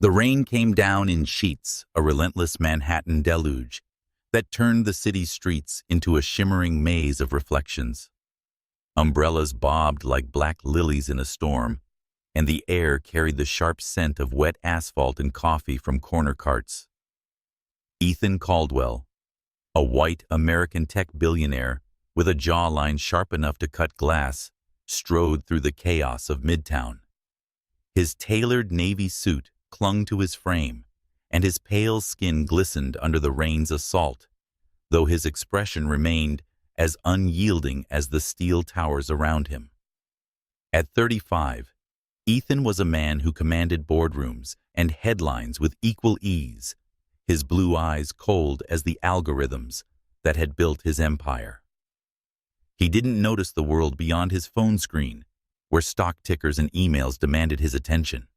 The rain came down in sheets, a relentless Manhattan deluge that turned the city's streets into a shimmering maze of reflections. Umbrellas bobbed like black lilies in a storm, and the air carried the sharp scent of wet asphalt and coffee from corner carts. Ethan Caldwell, a white American tech billionaire with a jawline sharp enough to cut glass, strode through the chaos of Midtown. His tailored navy suit clung to his frame, and his pale skin glistened under the rain's assault, though his expression remained as unyielding as the steel towers around him. At 35, Ethan was a man who commanded boardrooms and headlines with equal ease, his blue eyes cold as the algorithms that had built his empire. He didn't notice the world beyond his phone screen, where stock tickers and emails demanded his attention.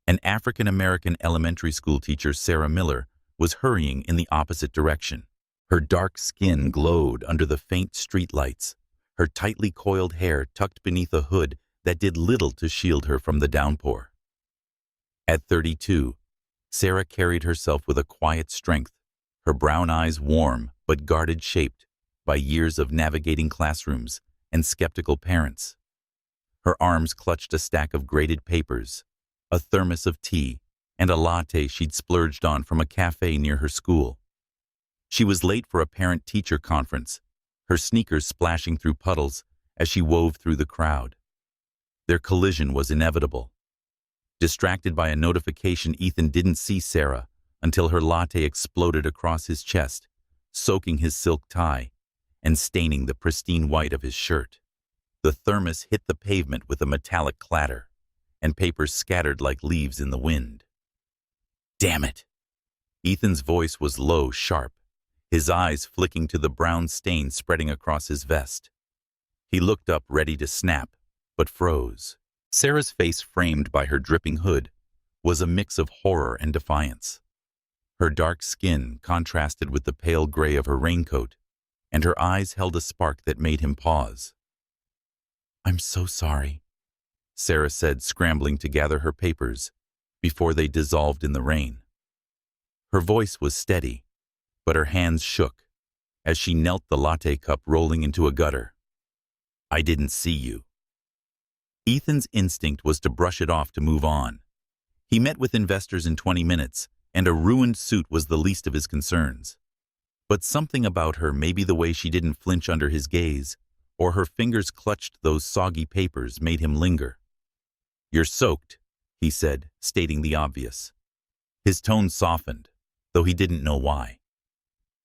An African-American elementary school teacher, Sarah Miller, was hurrying in the opposite direction. Her dark skin glowed under the faint streetlights, her tightly coiled hair tucked beneath a hood that did little to shield her from the downpour. At 32, Sarah carried herself with a quiet strength, her brown eyes warm but guarded, shaped by years of navigating classrooms and skeptical parents. Her arms clutched a stack of graded papers, a thermos of tea, and a latte she'd splurged on from a cafe near her school. She was late for a parent-teacher conference, her sneakers splashing through puddles as she wove through the crowd. Their collision was inevitable. Distracted by a notification, Ethan didn't see Sarah until her latte exploded across his chest, soaking his silk tie and staining the pristine white of his shirt. The thermos hit the pavement with a metallic clatter, and papers scattered like leaves in the wind. "Damn it!" Ethan's voice was low, sharp, his eyes flicking to the brown stain spreading across his vest. He looked up, ready to snap, but froze. Sarah's face, framed by her dripping hood, was a mix of horror and defiance. Her dark skin contrasted with the pale gray of her raincoat, and her eyes held a spark that made him pause. "I'm so sorry," Sarah said, scrambling to gather her papers before they dissolved in the rain. Her voice was steady, but her hands shook as she knelt, the latte cup rolling into a gutter. "I didn't see you." Ethan's instinct was to brush it off, to move on. He met with investors in 20 minutes, and a ruined suit was the least of his concerns. But something about her, maybe the way she didn't flinch under his gaze, or her fingers clutched those soggy papers, made him linger. "You're soaked," he said, stating the obvious. His tone softened, though he didn't know why.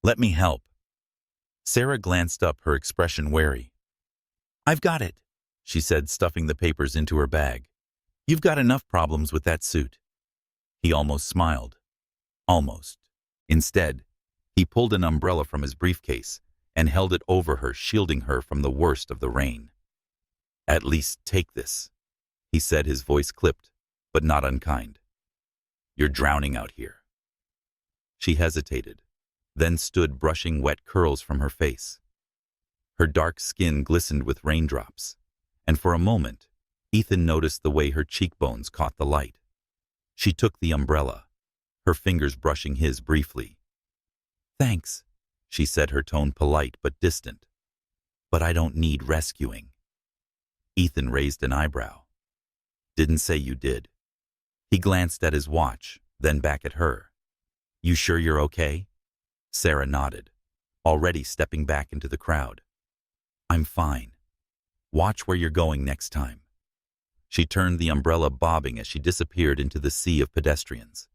"Let me help." Sarah glanced up, her expression wary. "I've got it," she said, stuffing the papers into her bag. "You've got enough problems with that suit." He almost smiled. Almost. Instead, he pulled an umbrella from his briefcase and held it over her, shielding her from the worst of the rain. "At least take this," he said, his voice clipped, but not unkind. "You're drowning out here." She hesitated, then stood, brushing wet curls from her face. Her dark skin glistened with raindrops, and for a moment, Ethan noticed the way her cheekbones caught the light. She took the umbrella, her fingers brushing his briefly. "Thanks," she said, her tone polite but distant. "But I don't need rescuing." Ethan raised an eyebrow. "Didn't say you did." He glanced at his watch, then back at her. "You sure you're okay?" Sarah nodded, already stepping back into the crowd. "I'm fine. Watch where you're going next time." She turned the umbrella, bobbing as she disappeared into the sea of pedestrians.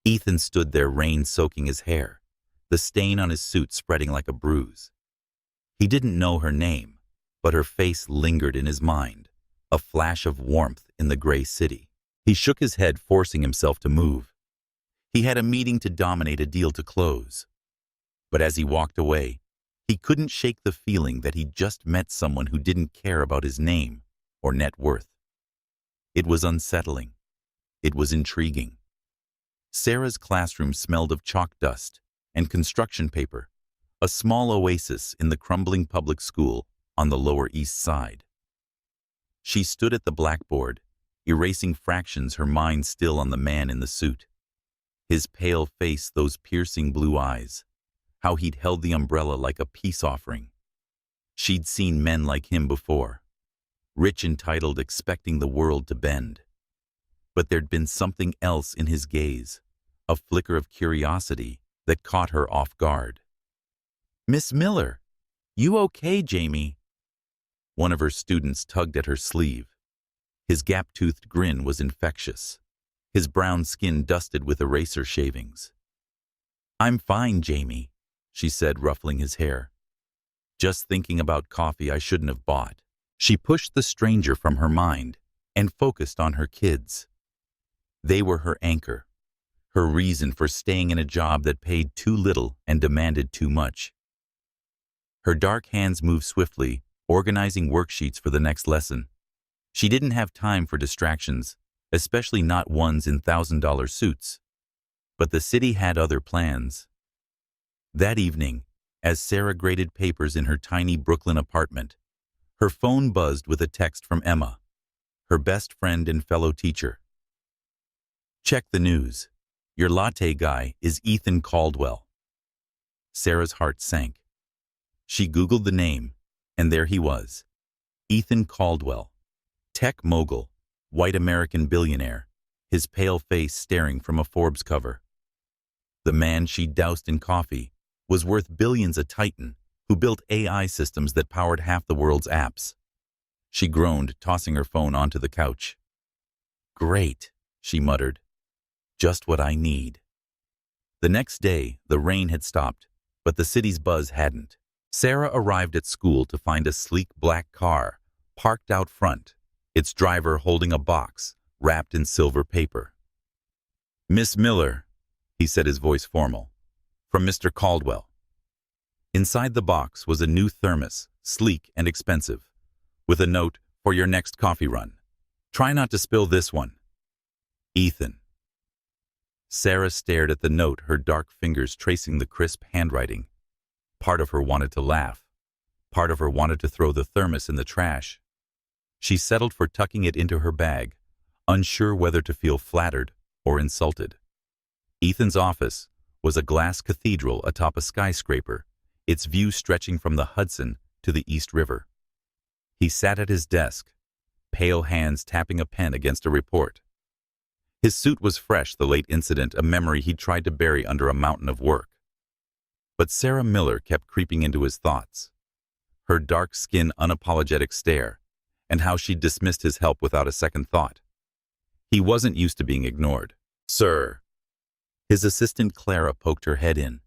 Ethan stood there, rain soaking his hair, the stain on his suit spreading like a bruise. He didn't know her name, but her face lingered in his mind, a flash of warmth in the gray city. He shook his head, forcing himself to move. He had a meeting to dominate, a deal to close. But as he walked away, he couldn't shake the feeling that he'd just met someone who didn't care about his name or net worth. It was unsettling. It was intriguing. Sarah's classroom smelled of chalk dust and construction paper, a small oasis in the crumbling public school on the Lower East Side. She stood at the blackboard, erasing fractions, her mind still on the man in the suit. His pale face, those piercing blue eyes. How he'd held the umbrella like a peace offering. She'd seen men like him before. Rich, entitled, expecting the world to bend. But there'd been something else in his gaze, a flicker of curiosity that caught her off guard. "Miss Miller, you okay, Jamie?" One of her students tugged at her sleeve. His gap-toothed grin was infectious, his brown skin dusted with eraser shavings. "I'm fine, Jamie," she said, ruffling his hair. "Just thinking about coffee I shouldn't have bought." She pushed the stranger from her mind and focused on her kids. They were her anchor, her reason for staying in a job that paid too little and demanded too much. Her dark hands moved swiftly, organizing worksheets for the next lesson. She didn't have time for distractions, especially not ones in $1,000 suits. But the city had other plans. That evening, as Sarah graded papers in her tiny Brooklyn apartment, her phone buzzed with a text from Emma, her best friend and fellow teacher. "Check the news. Your latte guy is Ethan Caldwell." Sarah's heart sank. She Googled the name, and there he was. Ethan Caldwell, tech mogul, white American billionaire, his pale face staring from a Forbes cover. The man she doused in coffee was worth billions, a titan who built AI systems that powered half the world's apps. She groaned, tossing her phone onto the couch. "Great," she muttered. "Just what I need." The next day, the rain had stopped, but the city's buzz hadn't. Sarah arrived at school to find a sleek black car parked out front, its driver holding a box wrapped in silver paper. "Miss Miller," he said, his voice formal, "from Mr. Caldwell." Inside the box was a new thermos, sleek and expensive, with a note, "For your next coffee run. Try not to spill this one. Ethan." Sarah stared at the note, her dark fingers tracing the crisp handwriting. Part of her wanted to laugh. Part of her wanted to throw the thermos in the trash. She settled for tucking it into her bag, unsure whether to feel flattered or insulted. Ethan's office was a glass cathedral atop a skyscraper, its view stretching from the Hudson to the East River. He sat at his desk, pale hands tapping a pen against a report. His suit was fresh, the late incident a memory he'd tried to bury under a mountain of work. But Sarah Miller kept creeping into his thoughts. Her dark skin, unapologetic stare, and how she'd dismissed his help without a second thought. He wasn't used to being ignored. "Sir." His assistant Clara poked her head in.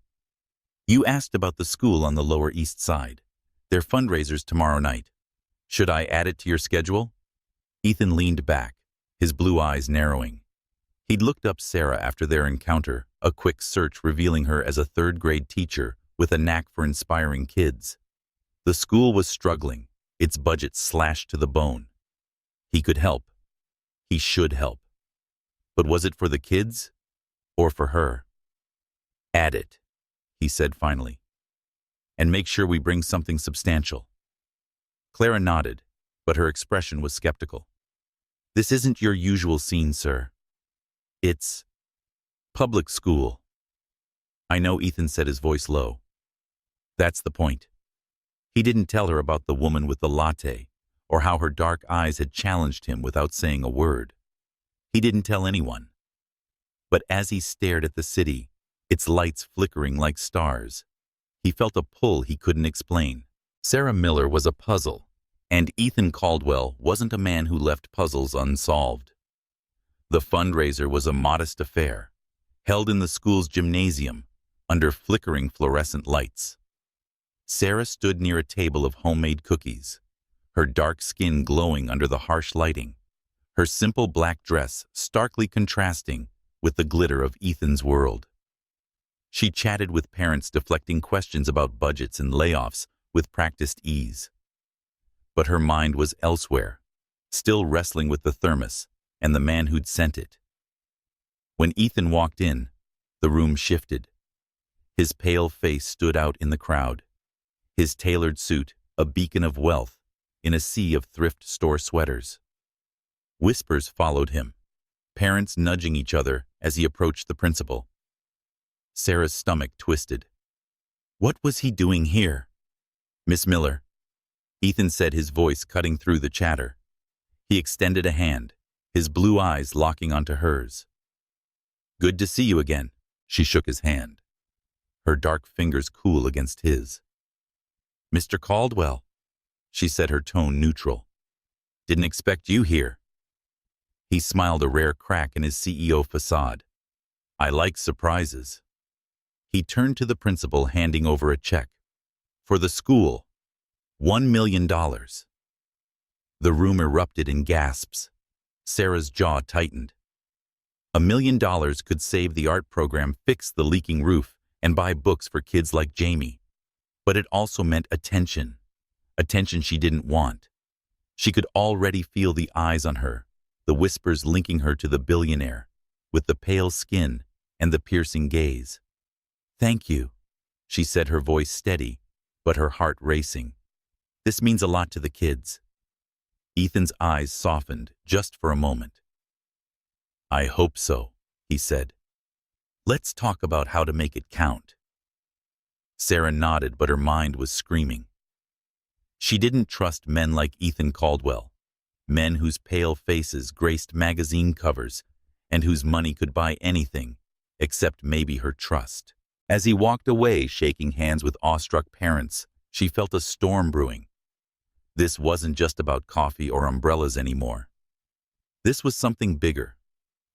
"You asked about the school on the Lower East Side. Their fundraisers tomorrow night. Should I add it to your schedule?" Ethan leaned back, his blue eyes narrowing. He'd looked up Sarah after their encounter, a quick search revealing her as a third-grade teacher with a knack for inspiring kids. The school was struggling, its budget slashed to the bone. He could help. He should help. But was it for the kids? Or for her? "Add it," he said finally. "And make sure we bring something substantial." Clara nodded, but her expression was skeptical. "This isn't your usual scene, sir. It's public school." "I know," Ethan said, his voice low. "That's the point." He didn't tell her about the woman with the latte, or how her dark eyes had challenged him without saying a word. He didn't tell anyone. But as he stared at the city, its lights flickering like stars, he felt a pull he couldn't explain. Sarah Miller was a puzzle, and Ethan Caldwell wasn't a man who left puzzles unsolved. The fundraiser was a modest affair, held in the school's gymnasium, under flickering fluorescent lights. Sarah stood near a table of homemade cookies, her dark skin glowing under the harsh lighting, her simple black dress starkly contrasting with the glitter of Ethan's world. She chatted with parents, deflecting questions about budgets and layoffs with practiced ease. But her mind was elsewhere, still wrestling with the thermos and the man who'd sent it. When Ethan walked in, the room shifted. His pale face stood out in the crowd, his tailored suit a beacon of wealth in a sea of thrift store sweaters. Whispers followed him, parents nudging each other as he approached the principal. Sarah's stomach twisted. What was he doing here? Miss Miller, Ethan said, his voice cutting through the chatter. He extended a hand, his blue eyes locking onto hers. Good to see you again. She shook his hand, her dark fingers cool against his. Mr. Caldwell, she said, her tone neutral. Didn't expect you here. He smiled, a rare crack in his CEO facade. I like surprises. He turned to the principal, handing over a check. For the school. $1 million. The room erupted in gasps. Sarah's jaw tightened. $1 million could save the art program, fix the leaking roof, and buy books for kids like Jamie. But it also meant attention. Attention she didn't want. She could already feel the eyes on her, the whispers linking her to the billionaire, with the pale skin and the piercing gaze. Thank you, she said, her voice steady, but her heart racing. This means a lot to the kids. Ethan's eyes softened just for a moment. I hope so, he said. Let's talk about how to make it count. Sarah nodded, but her mind was screaming. She didn't trust men like Ethan Caldwell, men whose pale faces graced magazine covers and whose money could buy anything except maybe her trust. As he walked away, shaking hands with awestruck parents, she felt a storm brewing. This wasn't just about coffee or umbrellas anymore. This was something bigger,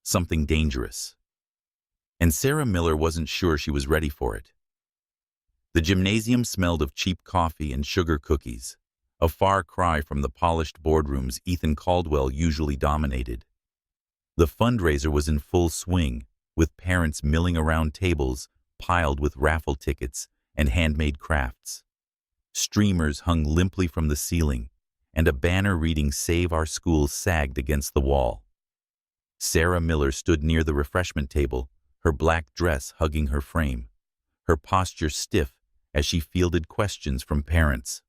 something dangerous. And Sarah Miller wasn't sure she was ready for it. The gymnasium smelled of cheap coffee and sugar cookies, a far cry from the polished boardrooms Ethan Caldwell usually dominated. The fundraiser was in full swing, with parents milling around tables piled with raffle tickets and handmade crafts. Streamers hung limply from the ceiling, and a banner reading "Save Our Schools" sagged against the wall. Sarah Miller stood near the refreshment table, her black dress hugging her frame, her posture stiff as she fielded questions from parents.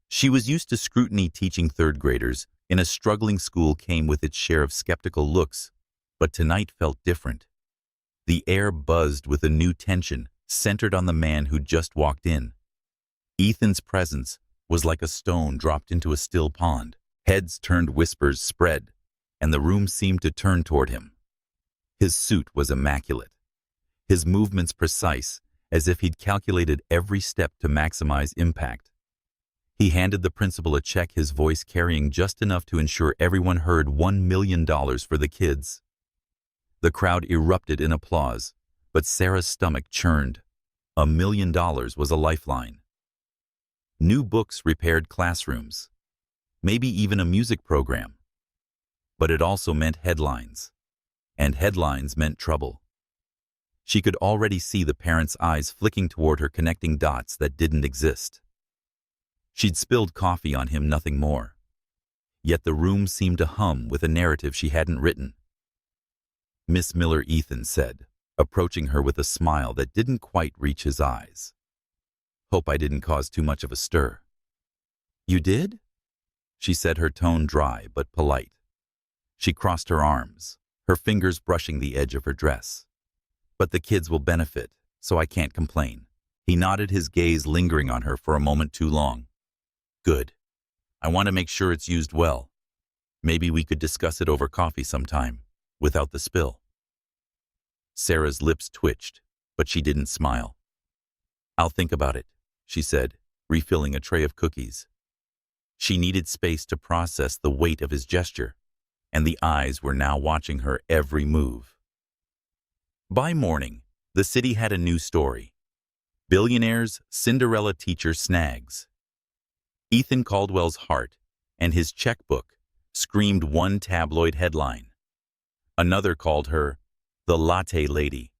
She was used to scrutiny. Teaching third graders in a struggling school came with its share of skeptical looks, but tonight felt different. The air buzzed with a new tension centered on the man who'd just walked in. Ethan's presence was like a stone dropped into a still pond. Heads turned, whispers spread, and the room seemed to turn toward him. His suit was immaculate, his movements precise, as if he'd calculated every step to maximize impact. He handed the principal a check, his voice carrying just enough to ensure everyone heard $1 million for the kids. The crowd erupted in applause, but Sarah's stomach churned. $1 million was a lifeline. New books repaired classrooms, maybe even a music program. But it also meant headlines, and headlines meant trouble. She could already see the parents' eyes flicking toward her, connecting dots that didn't exist. She'd spilled coffee on him, nothing more. Yet the room seemed to hum with a narrative she hadn't written. Miss Miller, Ethan said, approaching her with a smile that didn't quite reach his eyes. Hope I didn't cause too much of a stir. You did? She said, her tone dry but polite. She crossed her arms, her fingers brushing the edge of her dress. But the kids will benefit, so I can't complain. He nodded, his gaze lingering on her for a moment too long. Good. I want to make sure it's used well. Maybe we could discuss it over coffee sometime, without the spill. Sarah's lips twitched, but she didn't smile. I'll think about it, she said, refilling a tray of cookies. She needed space to process the weight of his gesture, and the eyes were now watching her every move. By morning, the city had a new story. Billionaire's Cinderella teacher snags. Ethan Caldwell's heart and his checkbook screamed one tabloid headline. Another called her the Latte Lady,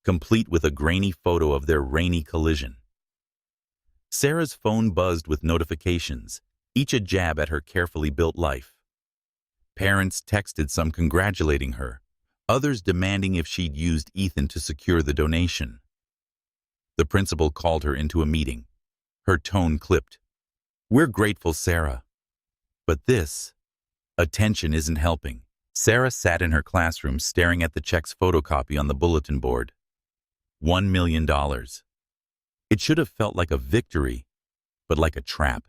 complete with a grainy photo of their rainy collision. Sarah's phone buzzed with notifications, each a jab at her carefully built life. Parents texted, some congratulating her, others demanding if she'd used Ethan to secure the donation. The principal called her into a meeting. Her tone clipped. We're grateful, Sarah. But this attention isn't helping. Sarah sat in her classroom staring at the check's photocopy on the bulletin board. $1 million. It should have felt like a victory, but like a trap.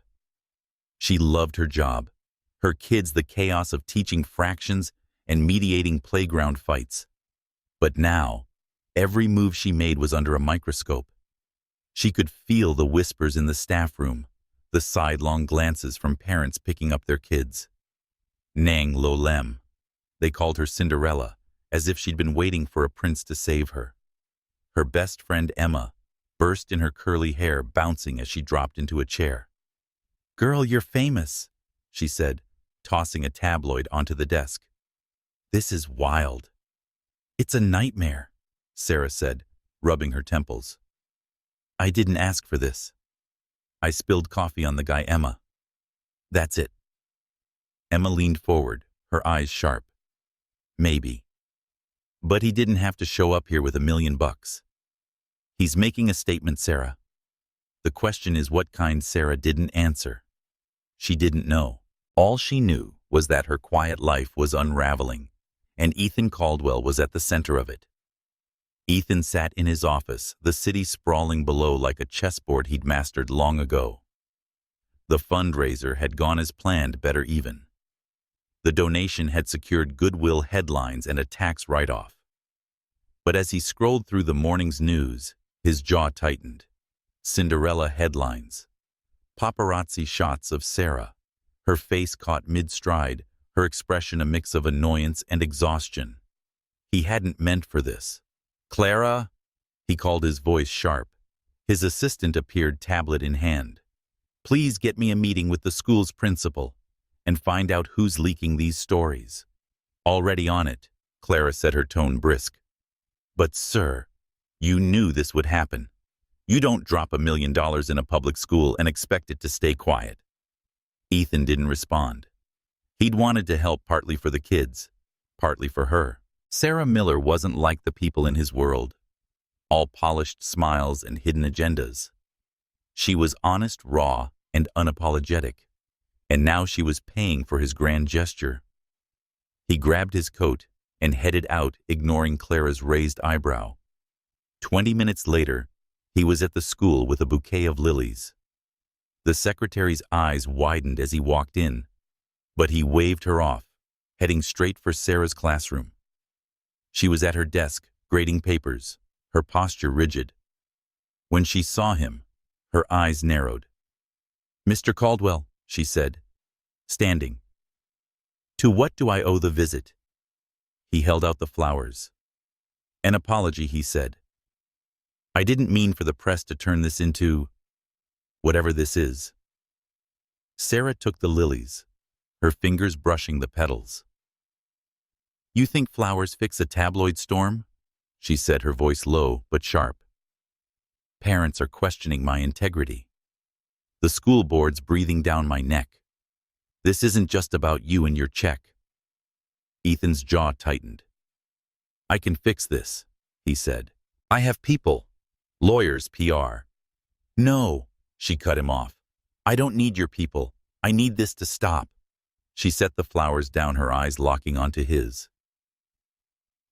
She loved her job, her kids the chaos of teaching fractions and mediating playground fights. But now, every move she made was under a microscope. She could feel the whispers in the staff room, the sidelong glances from parents picking up their kids. Nang Lo Lem. They called her Cinderella, as if she'd been waiting for a prince to save her. Her best friend Emma burst in her curly hair, bouncing as she dropped into a chair. "Girl, you're famous," she said, tossing a tabloid onto the desk. "This is wild." "It's a nightmare," Sarah said, rubbing her temples. "I didn't ask for this. I spilled coffee on the guy Emma. That's it." Emma leaned forward, her eyes sharp. "Maybe. But he didn't have to show up here with $1 million. He's making a statement, Sarah. The question is what kind." Sarah didn't answer. She didn't know. All she knew was that her quiet life was unraveling, and Ethan Caldwell was at the center of it. Ethan sat in his office, the city sprawling below like a chessboard he'd mastered long ago. The fundraiser had gone as planned, better even. The donation had secured goodwill headlines and a tax write-off. But as he scrolled through the morning's news, his jaw tightened. Cinderella headlines. Paparazzi shots of Sarah, her face caught mid-stride, her expression a mix of annoyance and exhaustion. He hadn't meant for this. "Clara?" He called, his voice sharp. His assistant appeared, tablet in hand. "Please get me a meeting with the school's principal and find out who's leaking these stories." "Already on it," Clara said, her tone brisk. "But sir, you knew this would happen. You don't drop $1 million in a public school and expect it to stay quiet." Ethan didn't respond. He'd wanted to help, partly for the kids, partly for her. Sarah Miller wasn't like the people in his world, all polished smiles and hidden agendas. She was honest, raw, and unapologetic, and now she was paying for his grand gesture. He grabbed his coat and headed out, ignoring Clara's raised eyebrow. 20 minutes later, he was at the school with a bouquet of lilies. The secretary's eyes widened as he walked in, but he waved her off, heading straight for Sarah's classroom. She was at her desk, grading papers, her posture rigid. When she saw him, her eyes narrowed. "Mr. Caldwell," she said, standing. "To what do I owe the visit?" He held out the flowers. "An apology," he said. "I didn't mean for the press to turn this into whatever this is." Sarah took the lilies, her fingers brushing the petals. "You think flowers fix a tabloid storm?" she said, her voice low but sharp. "Parents are questioning my integrity. The school board's breathing down my neck. This isn't just about you and your check." Ethan's jaw tightened. "I can fix this," he said. "I have people, lawyers, PR." "No," she cut him off. "I don't need your people. I need this to stop." She set the flowers down, her eyes locking onto his.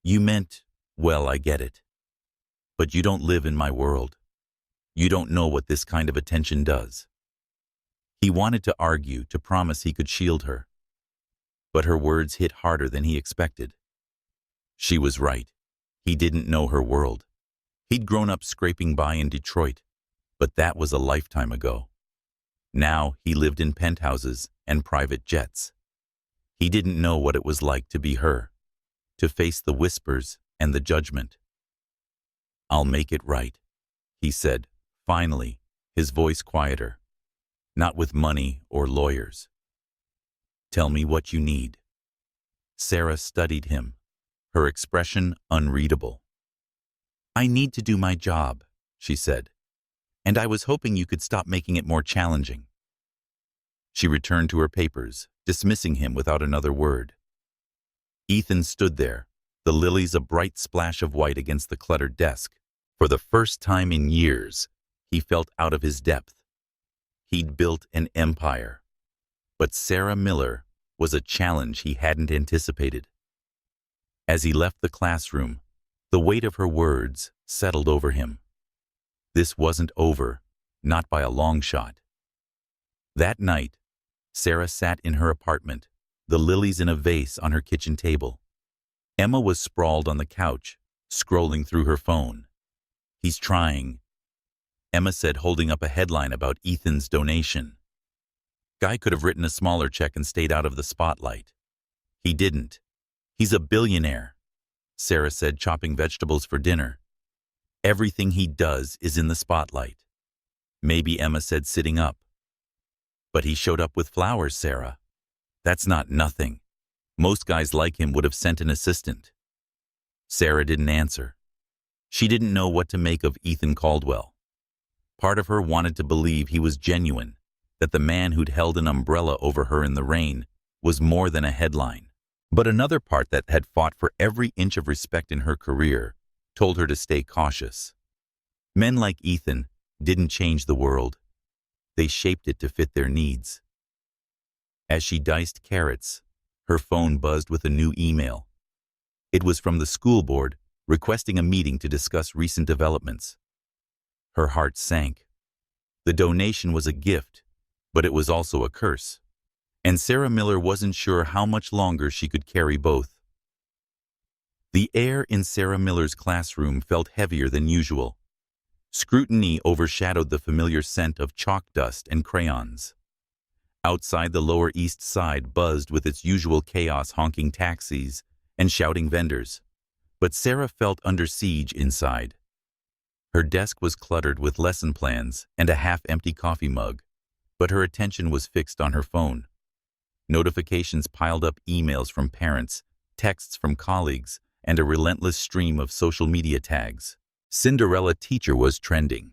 "You meant, well, I get it. But you don't live in my world. You don't know what this kind of attention does." He wanted to argue, to promise he could shield her. But her words hit harder than he expected. She was right. He didn't know her world. He'd grown up scraping by in Detroit, but that was a lifetime ago. Now he lived in penthouses and private jets. He didn't know what it was like to be her, to face the whispers and the judgment. "I'll make it right," he said, finally, his voice quieter. "Not with money or lawyers. Tell me what you need." Sarah studied him, her expression unreadable. "I need to do my job," she said, "and I was hoping you could stop making it more challenging." She returned to her papers, dismissing him without another word. Ethan stood there, the lilies a bright splash of white against the cluttered desk. For the first time in years, he felt out of his depth. He'd built an empire, but Sarah Miller was a challenge he hadn't anticipated. As he left the classroom, the weight of her words settled over him. This wasn't over, not by a long shot. That night, Sarah sat in her apartment, the lilies in a vase on her kitchen table. Emma was sprawled on the couch, scrolling through her phone. "He's trying," Emma said, holding up a headline about Ethan's donation. Guy could have written a smaller check and stayed out of the spotlight. He didn't. "He's a billionaire," Sarah said, chopping vegetables for dinner. "Everything he does is in the spotlight." "Maybe," Emma said, sitting up. "But he showed up with flowers, Sarah. That's not nothing. Most guys like him would have sent an assistant." Sarah didn't answer. She didn't know what to make of Ethan Caldwell. Part of her wanted to believe he was genuine, that the man who'd held an umbrella over her in the rain was more than a headline. But another part that had fought for every inch of respect in her career told her to stay cautious. Men like Ethan didn't change the world. They shaped it to fit their needs. As she diced carrots, her phone buzzed with a new email. It was from the school board, requesting a meeting to discuss recent developments. Her heart sank. The donation was a gift, but it was also a curse. And Sarah Miller wasn't sure how much longer she could carry both. The air in Sarah Miller's classroom felt heavier than usual. Scrutiny overshadowed the familiar scent of chalk dust and crayons. Outside, the Lower East Side buzzed with its usual chaos, honking taxis and shouting vendors. But Sarah felt under siege inside. Her desk was cluttered with lesson plans and a half-empty coffee mug, but her attention was fixed on her phone. Notifications piled up, emails from parents, texts from colleagues, and a relentless stream of social media tags. Cinderella teacher was trending.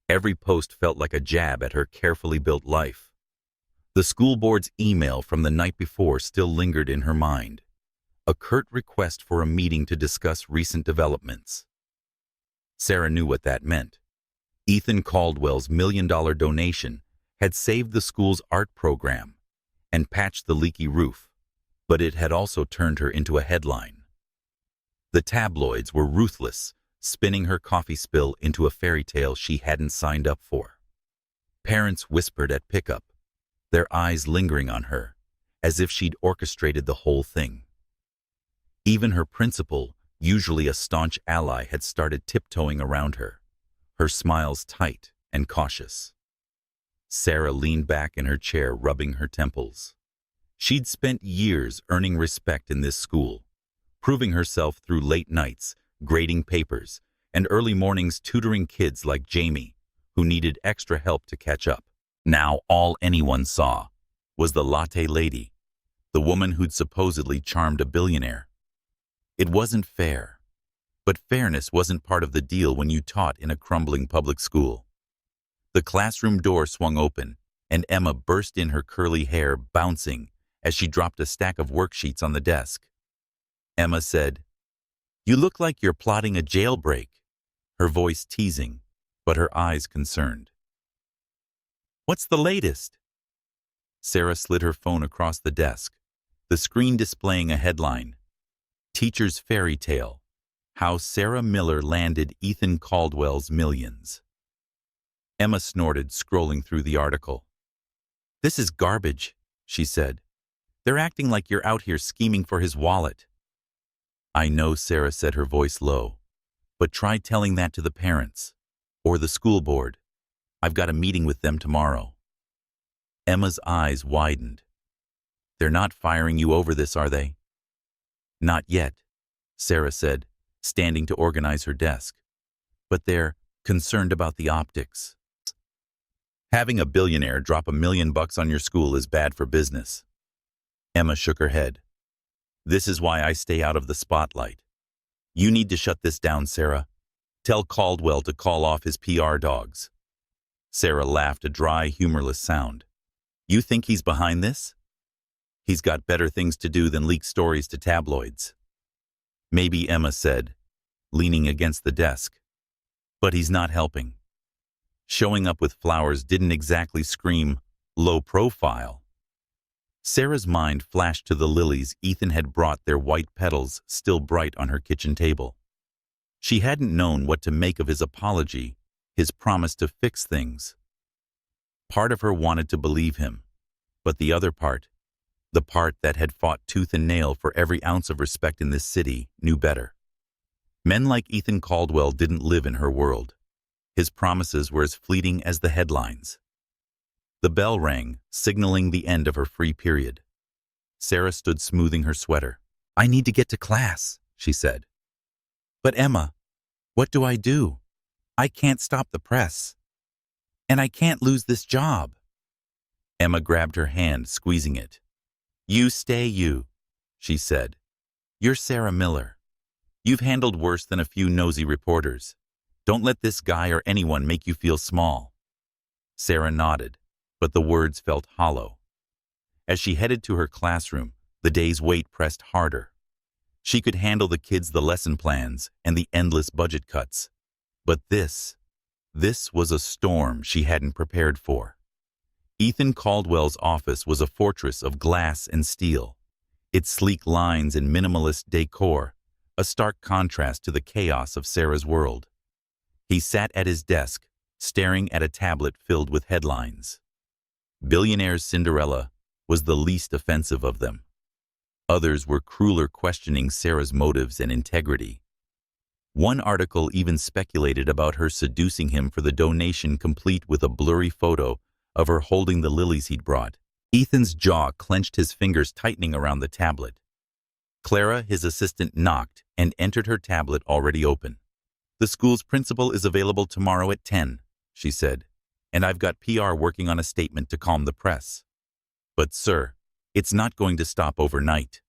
Every post felt like a jab at her carefully built life. The school board's email from the night before still lingered in her mind. A curt request for a meeting to discuss recent developments. Sarah knew what that meant. Ethan Caldwell's $1 million donation had saved the school's art program and patched the leaky roof, but it had also turned her into a headline. The tabloids were ruthless, spinning her coffee spill into a fairy tale she hadn't signed up for. Parents whispered at pickup, their eyes lingering on her, as if she'd orchestrated the whole thing. Even her principal, usually a staunch ally, had started tiptoeing around her, her smiles tight and cautious. Sarah leaned back in her chair, rubbing her temples. She'd spent years earning respect in this school, proving herself through late nights, grading papers, and early mornings tutoring kids like Jamie, who needed extra help to catch up. Now all anyone saw was the latte lady, the woman who'd supposedly charmed a billionaire. It wasn't fair, but fairness wasn't part of the deal when you taught in a crumbling public school. The classroom door swung open, and Emma burst in, her curly hair bouncing as she dropped a stack of worksheets on the desk. Emma said, "You look like you're plotting a jailbreak," her voice teasing, but her eyes concerned. "What's the latest?" Sarah slid her phone across the desk, the screen displaying a headline, "Teacher's Fairy Tale: How Sarah Miller Landed Ethan Caldwell's Millions." Emma snorted, scrolling through the article. "This is garbage," she said. "They're acting like you're out here scheming for his wallet." "I know," Sarah said, her voice low, "but try telling that to the parents, or the school board. I've got a meeting with them tomorrow." Emma's eyes widened. "They're not firing you over this, are they?" "Not yet," Sarah said, standing to organize her desk. "But they're concerned about the optics. Having a billionaire drop $1 million on your school is bad for business." Emma shook her head. "This is why I stay out of the spotlight. You need to shut this down, Sarah. Tell Caldwell to call off his PR dogs." Sarah laughed, a dry, humorless sound. "You think he's behind this? He's got better things to do than leak stories to tabloids." "Maybe," Emma said, leaning against the desk. "But he's not helping. Showing up with flowers didn't exactly scream low profile." Sarah's mind flashed to the lilies Ethan had brought, their white petals still bright on her kitchen table. She hadn't known what to make of his apology, his promise to fix things. Part of her wanted to believe him, but the other part, the part that had fought tooth and nail for every ounce of respect in this city, knew better. Men like Ethan Caldwell didn't live in her world. His promises were as fleeting as the headlines. The bell rang, signaling the end of her free period. Sarah stood smoothing her sweater. "I need to get to class," she said. "But Emma, what do I do? I can't stop the press. And I can't lose this job." Emma grabbed her hand, squeezing it. "You stay you," she said. "You're Sarah Miller. You've handled worse than a few nosy reporters. Don't let this guy or anyone make you feel small." Sarah nodded, but the words felt hollow. As she headed to her classroom, the day's weight pressed harder. She could handle the kids, the lesson plans, and the endless budget cuts. But this was a storm she hadn't prepared for. Ethan Caldwell's office was a fortress of glass and steel. Its sleek lines and minimalist decor, a stark contrast to the chaos of Sarah's world. He sat at his desk, staring at a tablet filled with headlines. Billionaire's Cinderella was the least offensive of them. Others were crueler, questioning Sarah's motives and integrity. One article even speculated about her seducing him for the donation, complete with a blurry photo of her holding the lilies he'd brought. Ethan's jaw clenched, his fingers tightening around the tablet. Clara, his assistant, knocked and entered her tablet already open. "The school's principal is available tomorrow at 10, she said, "and I've got PR working on a statement to calm the press. But, sir, it's not going to stop overnight."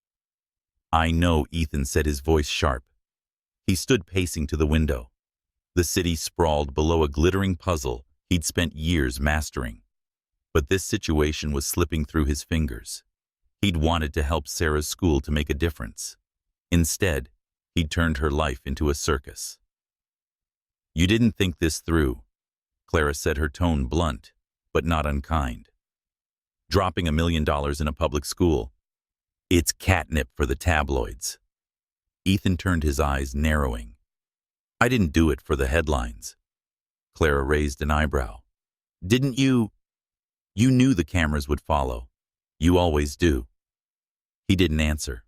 "I know," Ethan said, his voice sharp. He stood pacing to the window. The city sprawled below, a glittering puzzle he'd spent years mastering. But this situation was slipping through his fingers. He'd wanted to help Sarah's school to make a difference. Instead, he'd turned her life into a circus. "You didn't think this through," Clara said, her tone blunt, but not unkind. "Dropping $1 million in a public school. It's catnip for the tabloids." Ethan turned, his eyes narrowing. "I didn't do it for the headlines." Clara raised an eyebrow. "Didn't you? You knew the cameras would follow. You always do." He didn't answer.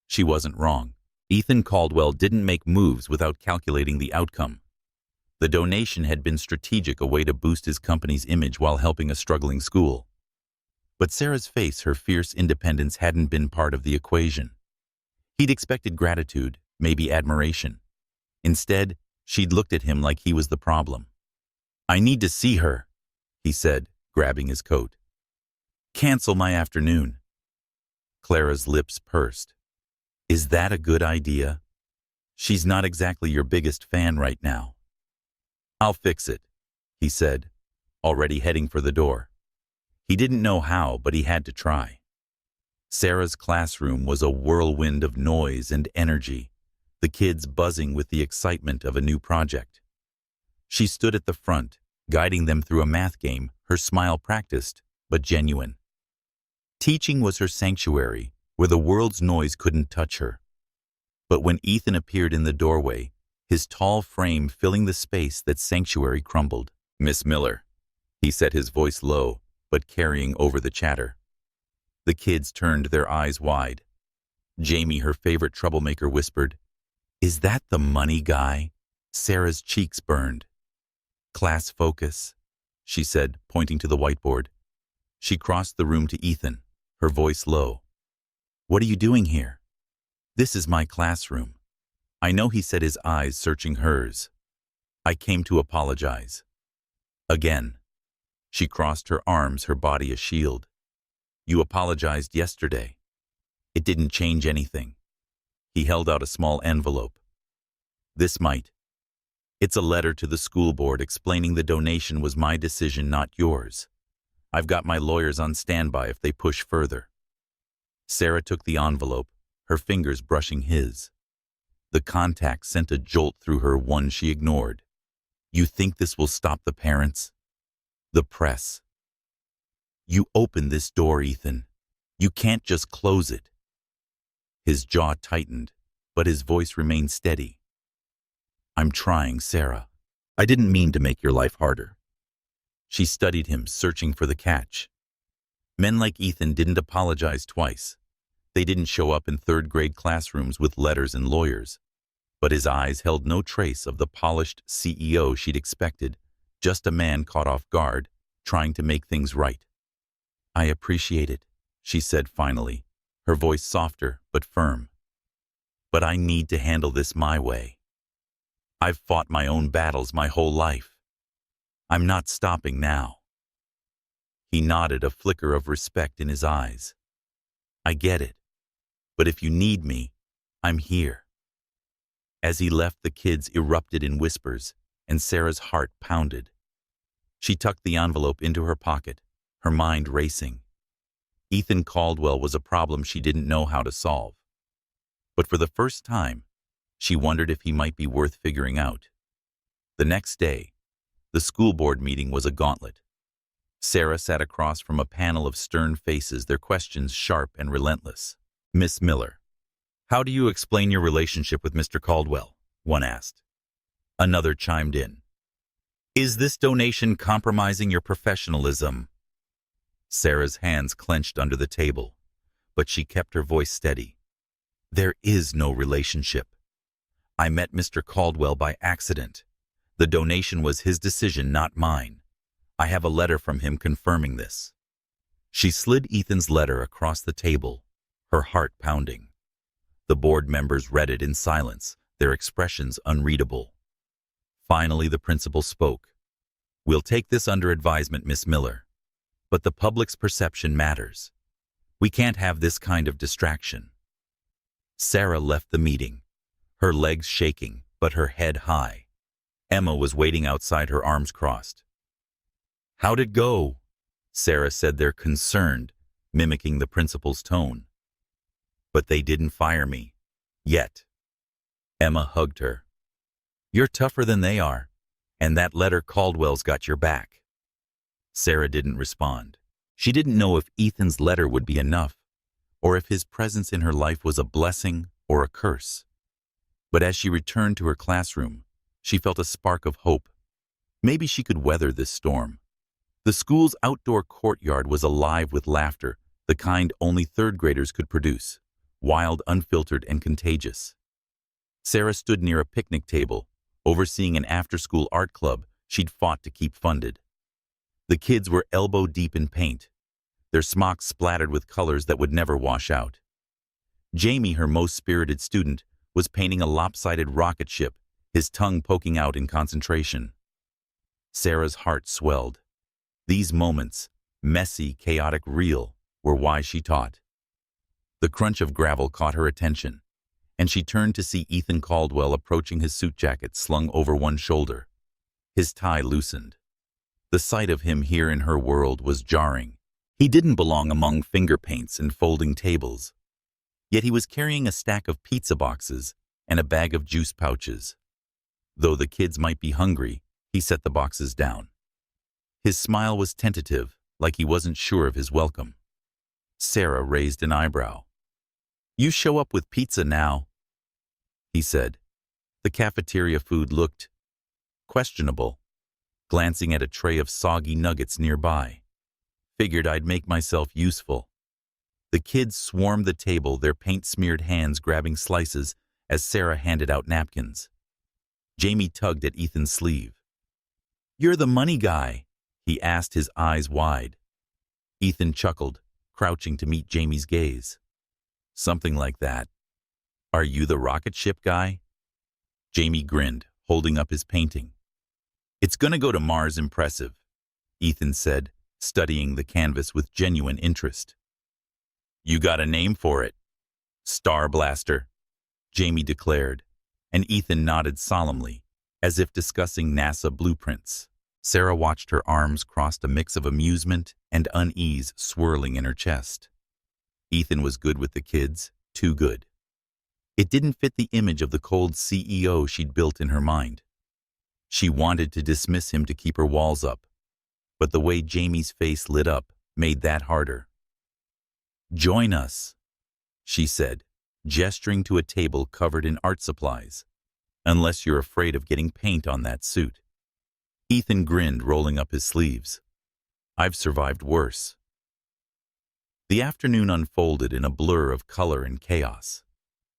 She wasn't wrong. Ethan Caldwell didn't make moves without calculating the outcome. The donation had been strategic, a way to boost his company's image while helping a struggling school. But Sarah's face, her fierce independence, hadn't been part of the equation. He'd expected gratitude, maybe admiration. Instead, she'd looked at him like he was the problem. "I need to see her," he said, grabbing his coat. "Cancel my afternoon." Clara's lips pursed. "Is that a good idea? She's not exactly your biggest fan right now." "I'll fix it," he said, already heading for the door. He didn't know how, but he had to try. Sarah's classroom was a whirlwind of noise and energy, the kids buzzing with the excitement of a new project. She stood at the front, guiding them through a math game, her smile practiced, but genuine. Teaching was her sanctuary, where the world's noise couldn't touch her. But when Ethan appeared in the doorway, his tall frame filling the space, that sanctuary crumbled. "Miss Miller," he said, his voice low, but carrying over the chatter. The kids turned, their eyes wide. Jamie, her favorite troublemaker, whispered, "Is that the money guy?" Sarah's cheeks burned. "Class focus," she said, pointing to the whiteboard. She crossed the room to Ethan, her voice low. "What are you doing here?" "This is my classroom." "I know," he said, his eyes searching hers. "I came to apologize." Again. She crossed her arms, her body a shield. "You apologized yesterday. It didn't change anything." He held out a small envelope. "This might. It's a letter to the school board explaining the donation was my decision, not yours. I've got my lawyers on standby if they push further." Sarah took the envelope, her fingers brushing his. The contact sent a jolt through her, one she ignored. "You think this will stop the parents? The press? You opened this door, Ethan. You can't just close it. His jaw tightened, but his voice remained steady. I'm trying, Sarah. I didn't mean to make your life harder. She studied him, searching for the catch. Men like Ethan didn't apologize twice. They didn't show up in third-grade classrooms with letters and lawyers. But his eyes held no trace of the polished CEO she'd expected, just a man caught off guard, trying to make things right. I appreciate it, she said finally, her voice softer but firm. But I need to handle this my way. I've fought my own battles my whole life. I'm not stopping now. He nodded, a flicker of respect in his eyes. I get it. But if you need me, I'm here. As he left, the kids erupted in whispers, and Sarah's heart pounded. She tucked the envelope into her pocket, her mind racing. Ethan Caldwell was a problem she didn't know how to solve. But for the first time, she wondered if he might be worth figuring out. The next day, the school board meeting was a gauntlet. Sarah sat across from a panel of stern faces, their questions sharp and relentless. Miss Miller, how do you explain your relationship with Mr. Caldwell? One asked. Another chimed in. Is this donation compromising your professionalism? Sarah's hands clenched under the table, but she kept her voice steady. There is no relationship. I met Mr. Caldwell by accident. The donation was his decision, not mine. I have a letter from him confirming this. She slid Ethan's letter across the table, her heart pounding. The board members read it in silence, their expressions unreadable. Finally, the principal spoke. We'll take this under advisement, Miss Miller. But the public's perception matters. We can't have this kind of distraction. Sarah left the meeting, her legs shaking, but her head high. Emma was waiting outside, her arms crossed. How'd it go? Sarah said, they're concerned, mimicking the principal's tone. But they didn't fire me. Yet. Emma hugged her. You're tougher than they are, and that letter Caldwell's got your back. Sarah didn't respond. She didn't know if Ethan's letter would be enough, or if his presence in her life was a blessing or a curse. But as she returned to her classroom, she felt a spark of hope. Maybe she could weather this storm. The school's outdoor courtyard was alive with laughter, the kind only third graders could produce, wild, unfiltered, and contagious. Sarah stood near a picnic table, overseeing an after-school art club she'd fought to keep funded. The kids were elbow-deep in paint, their smocks splattered with colors that would never wash out. Jamie, her most spirited student, was painting a lopsided rocket ship, his tongue poking out in concentration. Sarah's heart swelled. These moments, messy, chaotic, real, were why she taught. The crunch of gravel caught her attention, and she turned to see Ethan Caldwell approaching, his suit jacket slung over one shoulder. His tie loosened. The sight of him here in her world was jarring. He didn't belong among finger paints and folding tables. Yet he was carrying a stack of pizza boxes and a bag of juice pouches. Though the kids might be hungry, he set the boxes down. His smile was tentative, like he wasn't sure of his welcome. Sarah raised an eyebrow. You show up with pizza now, he said. The cafeteria food looked questionable, glancing at a tray of soggy nuggets nearby. Figured I'd make myself useful. The kids swarmed the table, their paint-smeared hands grabbing slices as Sarah handed out napkins. Jamie tugged at Ethan's sleeve. You're the money guy, he asked, his eyes wide. Ethan chuckled, crouching to meet Jamie's gaze. Something like that. Are you the rocket ship guy? Jamie grinned, holding up his painting. It's gonna go to Mars impressive, Ethan said, studying the canvas with genuine interest. You got a name for it. Star Blaster, Jamie declared, and Ethan nodded solemnly, as if discussing NASA blueprints. Sarah watched, her arms crossed, a mix of amusement and unease swirling in her chest. Ethan was good with the kids, too good. It didn't fit the image of the cold CEO she'd built in her mind. She wanted to dismiss him to keep her walls up, but the way Jamie's face lit up made that harder. "Join us," she said, gesturing to a table covered in art supplies. "Unless you're afraid of getting paint on that suit." Ethan grinned, rolling up his sleeves. "I've survived worse." The afternoon unfolded in a blur of color and chaos.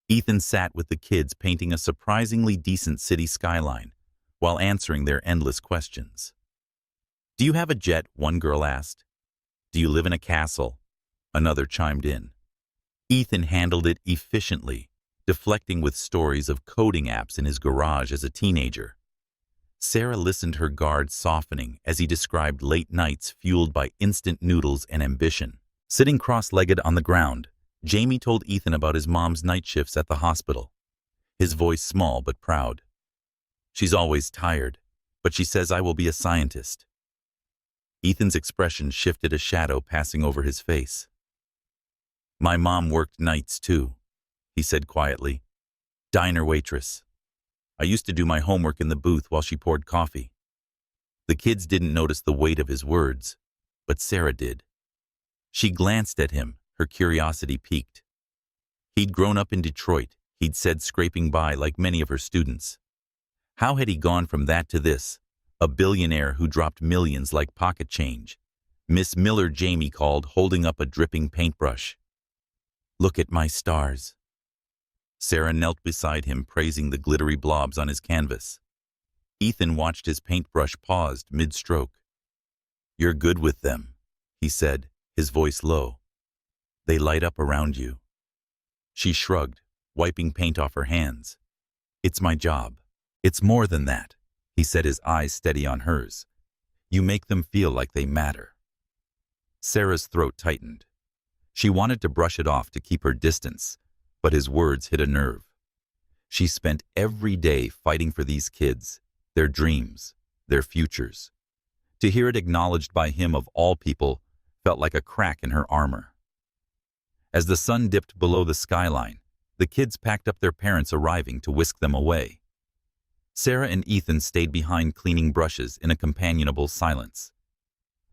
Ethan sat with the kids painting a surprisingly decent city skyline while answering their endless questions. "Do you have a jet?" one girl asked. "Do you live in a castle?" another chimed in. Ethan handled it efficiently, deflecting with stories of coding apps in his garage as a teenager. Sarah listened, her guard softening as he described late nights fueled by instant noodles and ambition. Sitting cross-legged on the ground, Jamie told Ethan about his mom's night shifts at the hospital, his voice small but proud. "She's always tired, but she says I will be a scientist." Ethan's expression shifted, a shadow passing over his face. "My mom worked nights too," he said quietly. "Diner waitress. I used to do my homework in the booth while she poured coffee." The kids didn't notice the weight of his words, but Sarah did. She glanced at him, her curiosity piqued. He'd grown up in Detroit, he'd said, scraping by like many of her students. How had he gone from that to this, a billionaire who dropped millions like pocket change? "Miss Miller," Jamie called, holding up a dripping paintbrush. "Look at my stars." Sarah knelt beside him, praising the glittery blobs on his canvas. Ethan watched his paintbrush paused mid-stroke. "You're good with them," he said, his voice low. "They light up around you." She shrugged, wiping paint off her hands. "It's my job." "It's more than that," he said, his eyes steady on hers. "You make them feel like they matter." Sarah's throat tightened. She wanted to brush it off to keep her distance, but his words hit a nerve. She spent every day fighting for these kids, their dreams, their futures. To hear it acknowledged by him of all people felt like a crack in her armor. As the sun dipped below the skyline, the kids packed up, their parents arriving to whisk them away. Sarah and Ethan stayed behind, cleaning brushes in a companionable silence.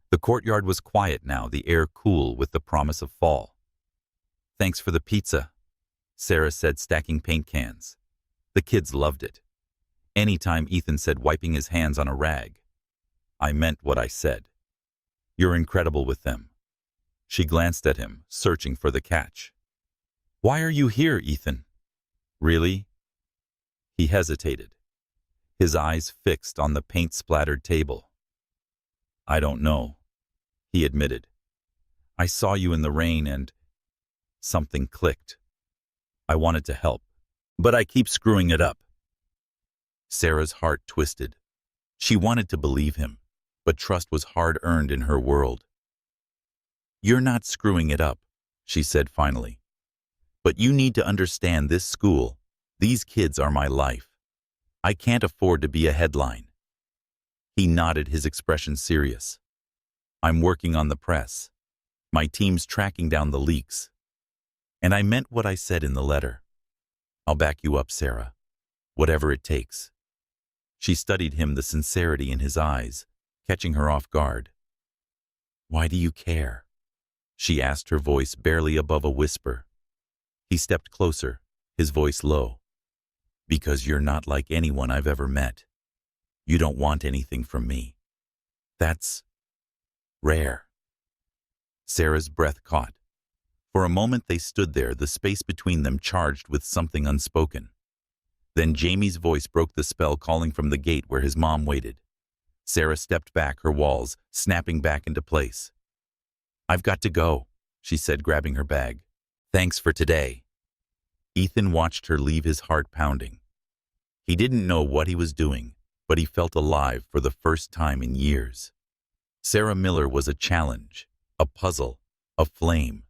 The courtyard was quiet now, the air cool with the promise of fall. "Thanks for the pizza," Sarah said, stacking paint cans. The kids loved it. "Anytime," Ethan said, wiping his hands on a rag. "I meant what I said. You're incredible with them." She glanced at him, searching for the catch. "Why are you here, Ethan?" "Really?" He hesitated, his eyes fixed on the paint-splattered table. "I don't know," he admitted. "I saw you in the rain and something clicked. I wanted to help, but I keep screwing it up." Sarah's heart twisted. She wanted to believe him, but trust was hard-earned in her world. "You're not screwing it up," she said finally. "But you need to understand, this school, these kids are my life. I can't afford to be a headline." He nodded, his expression serious. "I'm working on the press. My team's tracking down the leaks. And I meant what I said in the letter. I'll back you up, Sarah. Whatever it takes." She studied him, the sincerity in his eyes, catching her off guard. "Why do you care?" she asked, her voice barely above a whisper. He stepped closer, his voice low. "Because you're not like anyone I've ever met. You don't want anything from me. That's rare." Sarah's breath caught. For a moment they stood there, the space between them charged with something unspoken. Then Jamie's voice broke the spell, calling from the gate where his mom waited. Sarah stepped back, her walls snapping back into place. "I've got to go," she said, grabbing her bag. "Thanks for today." Ethan watched her leave, his heart pounding. He didn't know what he was doing, but he felt alive for the first time in years. Sarah Miller was a challenge, a puzzle, a flame,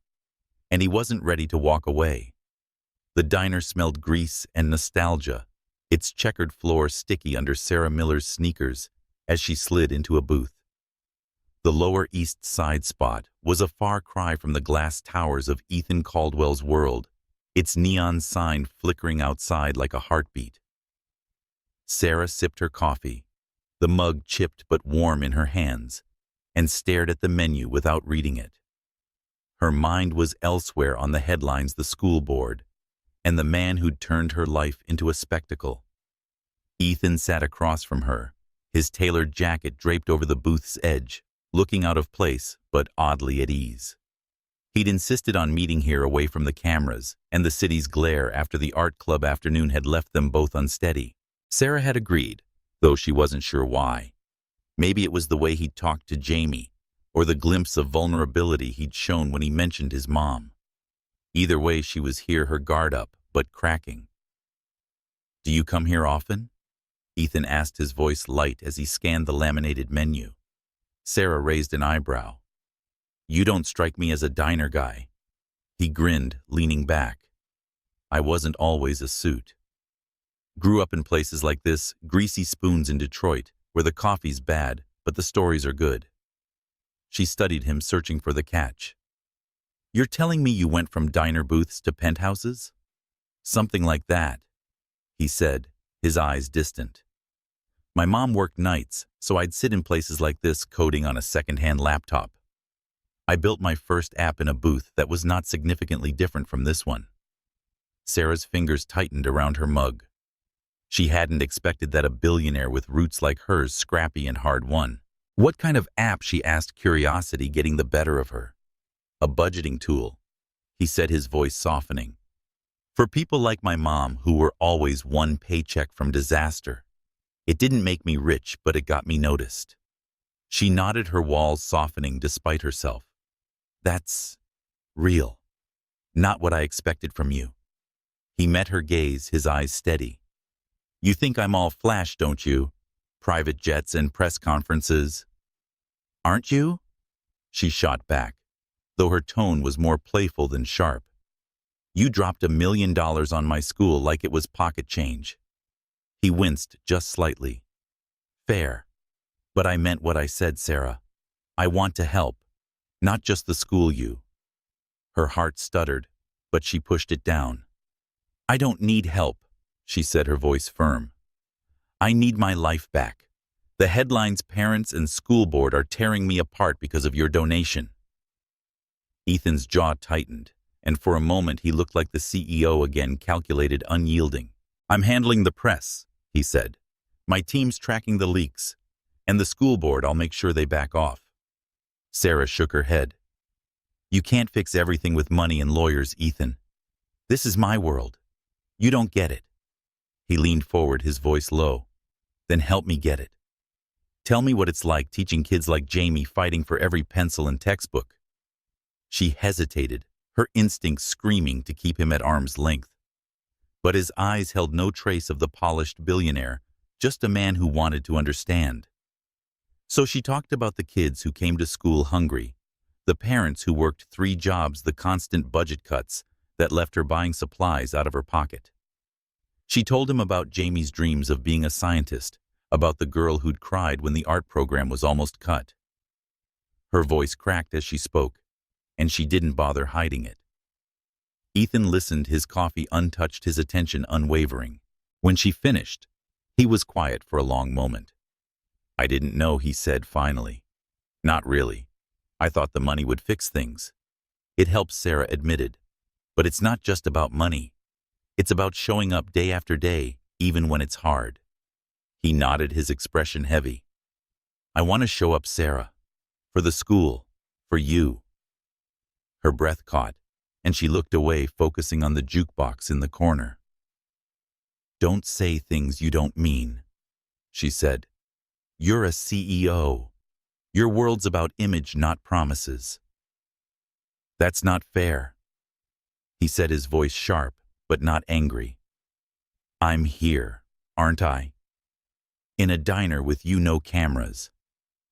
and he wasn't ready to walk away. The diner smelled grease and nostalgia, its checkered floor sticky under Sarah Miller's sneakers as she slid into a booth. The Lower East Side spot was a far cry from the glass towers of Ethan Caldwell's world, its neon sign flickering outside like a heartbeat. Sarah sipped her coffee, the mug chipped but warm in her hands, and stared at the menu without reading it. Her mind was elsewhere on the headlines, the school board, and the man who'd turned her life into a spectacle. Ethan sat across from her, his tailored jacket draped over the booth's edge, looking out of place but oddly at ease. He'd insisted on meeting here away from the cameras and the city's glare after the art club afternoon had left them both unsteady. Sarah had agreed, though she wasn't sure why. Maybe it was the way he'd talked to Jamie, or the glimpse of vulnerability he'd shown when he mentioned his mom. Either way, she was here, her guard up, but cracking. "Do you come here often?" Ethan asked, his voice light as he scanned the laminated menu. Sarah raised an eyebrow. "You don't strike me as a diner guy." He grinned, leaning back. "I wasn't always a suit. Grew up in places like this, Greasy Spoons in Detroit, where the coffee's bad, but the stories are good." She studied him, searching for the catch. "You're telling me you went from diner booths to penthouses?" "Something like that," he said, his eyes distant. "My mom worked nights, so I'd sit in places like this coding on a second-hand laptop. I built my first app in a booth that was not significantly different from this one." Sarah's fingers tightened around her mug. She hadn't expected that a billionaire with roots like hers, scrappy and hard-won. "What kind of app?" she asked, curiosity getting the better of her. "A budgeting tool," he said, his voice softening. "For people like my mom who were always one paycheck from disaster. It didn't make me rich, but it got me noticed." She nodded, her walls softening despite herself. "That's real. Not what I expected from you." He met her gaze, his eyes steady. "You think I'm all flash, don't you? Private jets and press conferences." "Aren't you?" she shot back, though her tone was more playful than sharp. "You dropped $1 million on my school like it was pocket change." He winced just slightly. "Fair. But I meant what I said, Sarah. I want to help, not just the school you." Her heart stuttered, but she pushed it down. "I don't need help," she said, her voice firm. "I need my life back. The headlines, parents, and school board are tearing me apart because of your donation." Ethan's jaw tightened, and for a moment he looked like the CEO again, calculated, unyielding. "I'm handling the press," he said. "My team's tracking the leaks. And the school board, I'll make sure they back off." Sarah shook her head. "You can't fix everything with money and lawyers, Ethan. This is my world. You don't get it." He leaned forward, his voice low. "Then help me get it. Tell me what it's like teaching kids like Jamie, fighting for every pencil and textbook." She hesitated, her instincts screaming to keep him at arm's length. But his eyes held no trace of the polished billionaire, just a man who wanted to understand. So she talked about the kids who came to school hungry, the parents who worked 3 jobs, the constant budget cuts that left her buying supplies out of her pocket. She told him about Jamie's dreams of being a scientist, about the girl who'd cried when the art program was almost cut. Her voice cracked as she spoke, and she didn't bother hiding it. Ethan listened, his coffee untouched, his attention unwavering. When she finished, he was quiet for a long moment. "I didn't know," he said finally. "Not really. I thought the money would fix things." It helped, Sarah admitted. "But it's not just about money. It's about showing up day after day, even when it's hard." He nodded, his expression heavy. "I want to show up, Sarah. For the school. For you." Her breath caught, and she looked away, focusing on the jukebox in the corner. "Don't say things you don't mean," she said. "You're a CEO. Your world's about image, not promises." "That's not fair," he said, his voice sharp, but not angry. "I'm here, aren't I? In a diner with you, no cameras.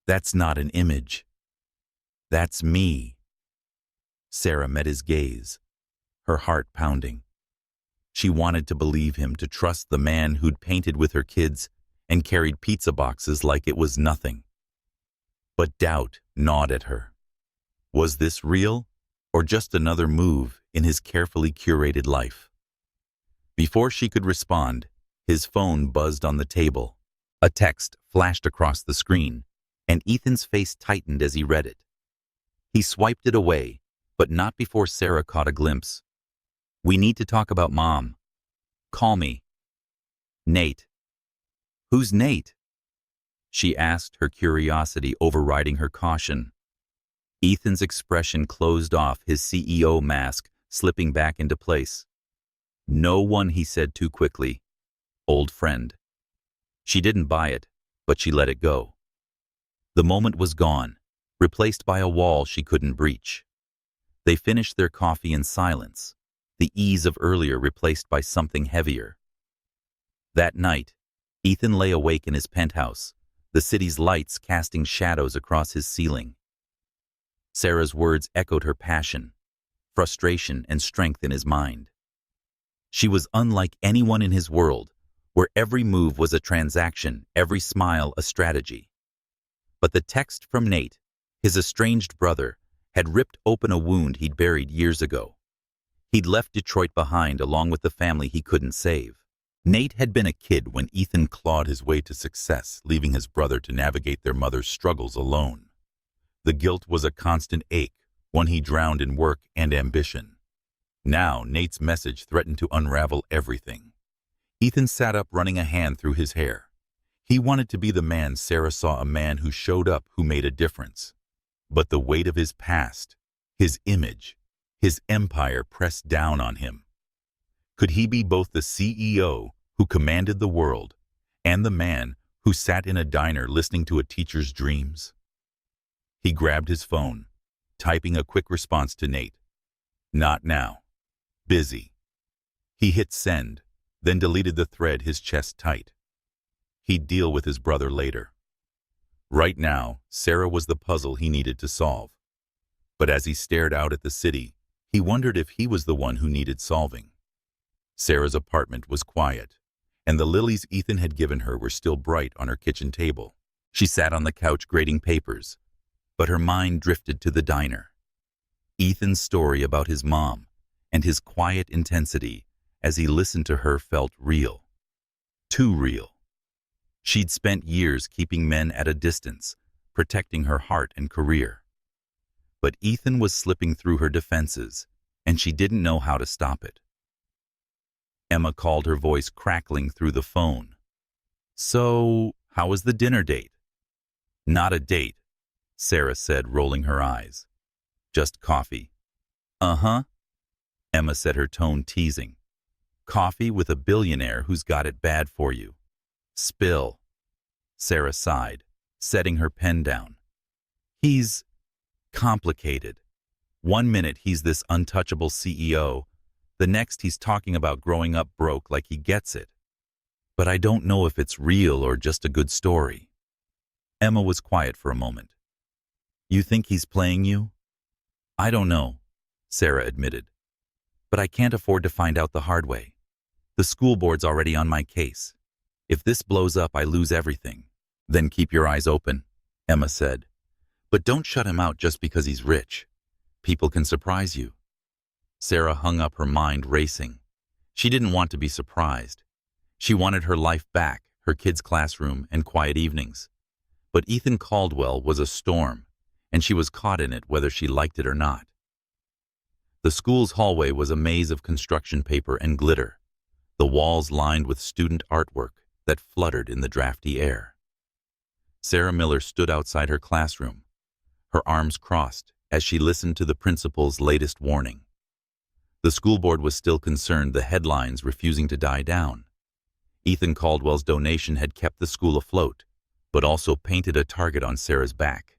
That's not an image. That's me." Sarah met his gaze, her heart pounding. She wanted to believe him, to trust the man who'd painted with her kids and carried pizza boxes like it was nothing. But doubt gnawed at her. Was this real, or just another move in his carefully curated life? Before she could respond, his phone buzzed on the table. A text flashed across the screen, and Ethan's face tightened as he read it. He swiped it away, but not before Sarah caught a glimpse. "We need to talk about Mom. Call me." "Nate." "Who's Nate?" she asked, her curiosity overriding her caution. Ethan's expression closed off, his CEO mask slipping back into place. "No one," he said too quickly. "Old friend." She didn't buy it, but she let it go. The moment was gone, replaced by a wall she couldn't breach. They finished their coffee in silence, the ease of earlier replaced by something heavier. That night, Ethan lay awake in his penthouse, the city's lights casting shadows across his ceiling. Sarah's words echoed her passion, frustration, and strength in his mind. She was unlike anyone in his world, where every move was a transaction, every smile a strategy. But the text from Nate, his estranged brother, had ripped open a wound he'd buried years ago. He'd left Detroit behind along with the family he couldn't save. Nate had been a kid when Ethan clawed his way to success, leaving his brother to navigate their mother's struggles alone. The guilt was a constant ache, one he drowned in work and ambition. Now, Nate's message threatened to unravel everything. Ethan sat up, running a hand through his hair. He wanted to be the man Sarah saw, a man who showed up, who made a difference. But the weight of his past, his image, his empire pressed down on him. Could he be both the CEO who commanded the world and the man who sat in a diner listening to a teacher's dreams? He grabbed his phone, typing a quick response to Nate. "Not now. Busy." He hit send, then deleted the thread, his chest tight. He'd deal with his brother later. Right now, Sarah was the puzzle he needed to solve. But as he stared out at the city, he wondered if he was the one who needed solving. Sarah's apartment was quiet, and the lilies Ethan had given her were still bright on her kitchen table. She sat on the couch grading papers, but her mind drifted to the diner. Ethan's story about his mom and his quiet intensity as he listened to her felt real. Too real. She'd spent years keeping men at a distance, protecting her heart and career. But Ethan was slipping through her defenses, and she didn't know how to stop it. Emma called, her voice crackling through the phone. "So, how was the dinner date?" "Not a date," Sarah said, rolling her eyes. "Just coffee." "Uh-huh," Emma said, her tone teasing. "Coffee with a billionaire who's got it bad for you." "Spill," Sarah sighed, setting her pen down. "He's complicated. One minute he's this untouchable CEO, the next he's talking about growing up broke like he gets it. But I don't know if it's real or just a good story." Emma was quiet for a moment. "You think he's playing you?" "I don't know," Sarah admitted. "But I can't afford to find out the hard way. The school board's already on my case. If this blows up, I lose everything." "Then keep your eyes open," Emma said. "But don't shut him out just because he's rich. People can surprise you." Sarah hung up, her mind racing. She didn't want to be surprised. She wanted her life back, her kids' classroom, and quiet evenings. But Ethan Caldwell was a storm, and she was caught in it whether she liked it or not. The school's hallway was a maze of construction paper and glitter, the walls lined with student artwork that fluttered in the drafty air. Sarah Miller stood outside her classroom, her arms crossed as she listened to the principal's latest warning. The school board was still concerned, the headlines refusing to die down. Ethan Caldwell's donation had kept the school afloat, but also painted a target on Sarah's back.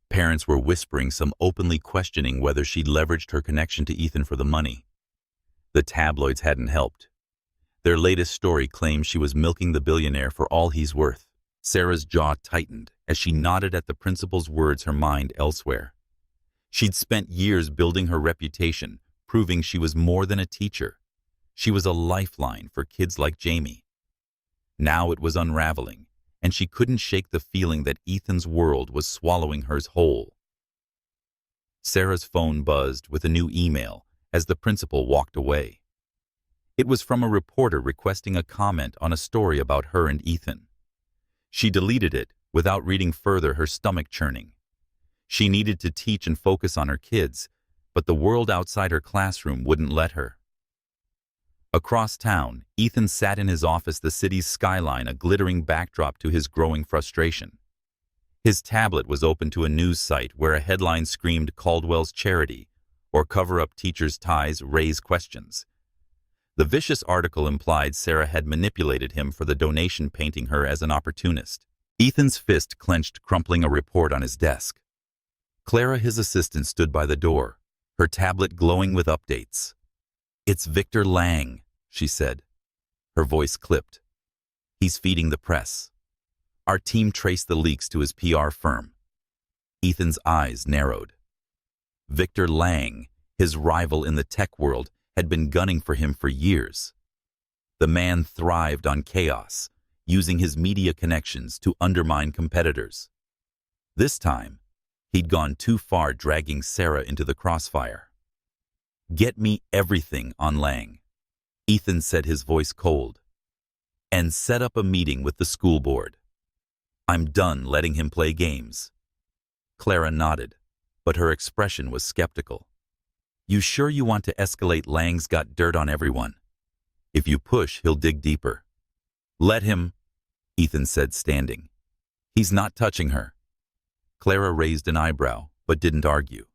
Parents were whispering, some openly questioning whether she'd leveraged her connection to Ethan for the money. The tabloids hadn't helped. Their latest story claimed she was milking the billionaire for all he's worth. Sarah's jaw tightened as she nodded at the principal's words, her mind elsewhere. She'd spent years building her reputation, proving she was more than a teacher. She was a lifeline for kids like Jamie. Now it was unraveling, and she couldn't shake the feeling that Ethan's world was swallowing hers whole. Sarah's phone buzzed with a new email as the principal walked away. It was from a reporter requesting a comment on a story about her and Ethan. She deleted it without reading further, her stomach churning. She needed to teach and focus on her kids, but the world outside her classroom wouldn't let her. Across town, Ethan sat in his office, the city's skyline a glittering backdrop to his growing frustration. His tablet was open to a news site where a headline screamed Caldwell's charity, or cover up teachers' ties, raise questions. The vicious article implied Sarah had manipulated him for the donation, painting her as an opportunist. Ethan's fist clenched, crumpling a report on his desk. Clara, his assistant, stood by the door, her tablet glowing with updates. "It's Victor Lang," she said. Her voice clipped. "He's feeding the press. Our team traced the leaks to his PR firm." Ethan's eyes narrowed. Victor Lang, his rival in the tech world, had been gunning for him for years. The man thrived on chaos, using his media connections to undermine competitors. This time, he'd gone too far, dragging Sarah into the crossfire. "Get me everything on Lang," Ethan said, his voice cold. "And set up a meeting with the school board. I'm done letting him play games." Clara nodded, but her expression was skeptical. "You sure you want to escalate? Lang's got dirt on everyone. If you push, he'll dig deeper." "Let him," Ethan said, standing. "He's not touching her." Clara raised an eyebrow, but didn't argue.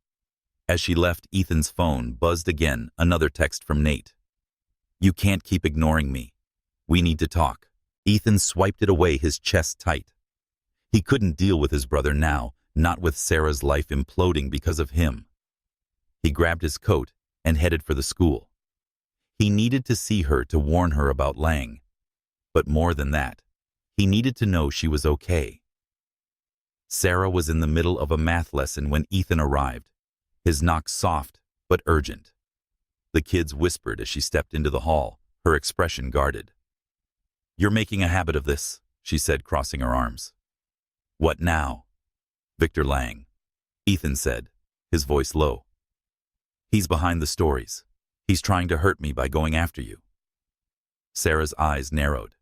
As she left, Ethan's phone buzzed again, another text from Nate. "You can't keep ignoring me. We need to talk." Ethan swiped it away, his chest tight. He couldn't deal with his brother now, not with Sarah's life imploding because of him. He grabbed his coat and headed for the school. He needed to see her to warn her about Lang. But more than that, he needed to know she was okay. Sarah was in the middle of a math lesson when Ethan arrived, his knock soft but urgent. The kids whispered as she stepped into the hall, her expression guarded. "You're making a habit of this," she said, crossing her arms. "What now?" "Victor Lang," Ethan said, his voice low. "He's behind the stories. He's trying to hurt me by going after you." Sarah's eyes narrowed.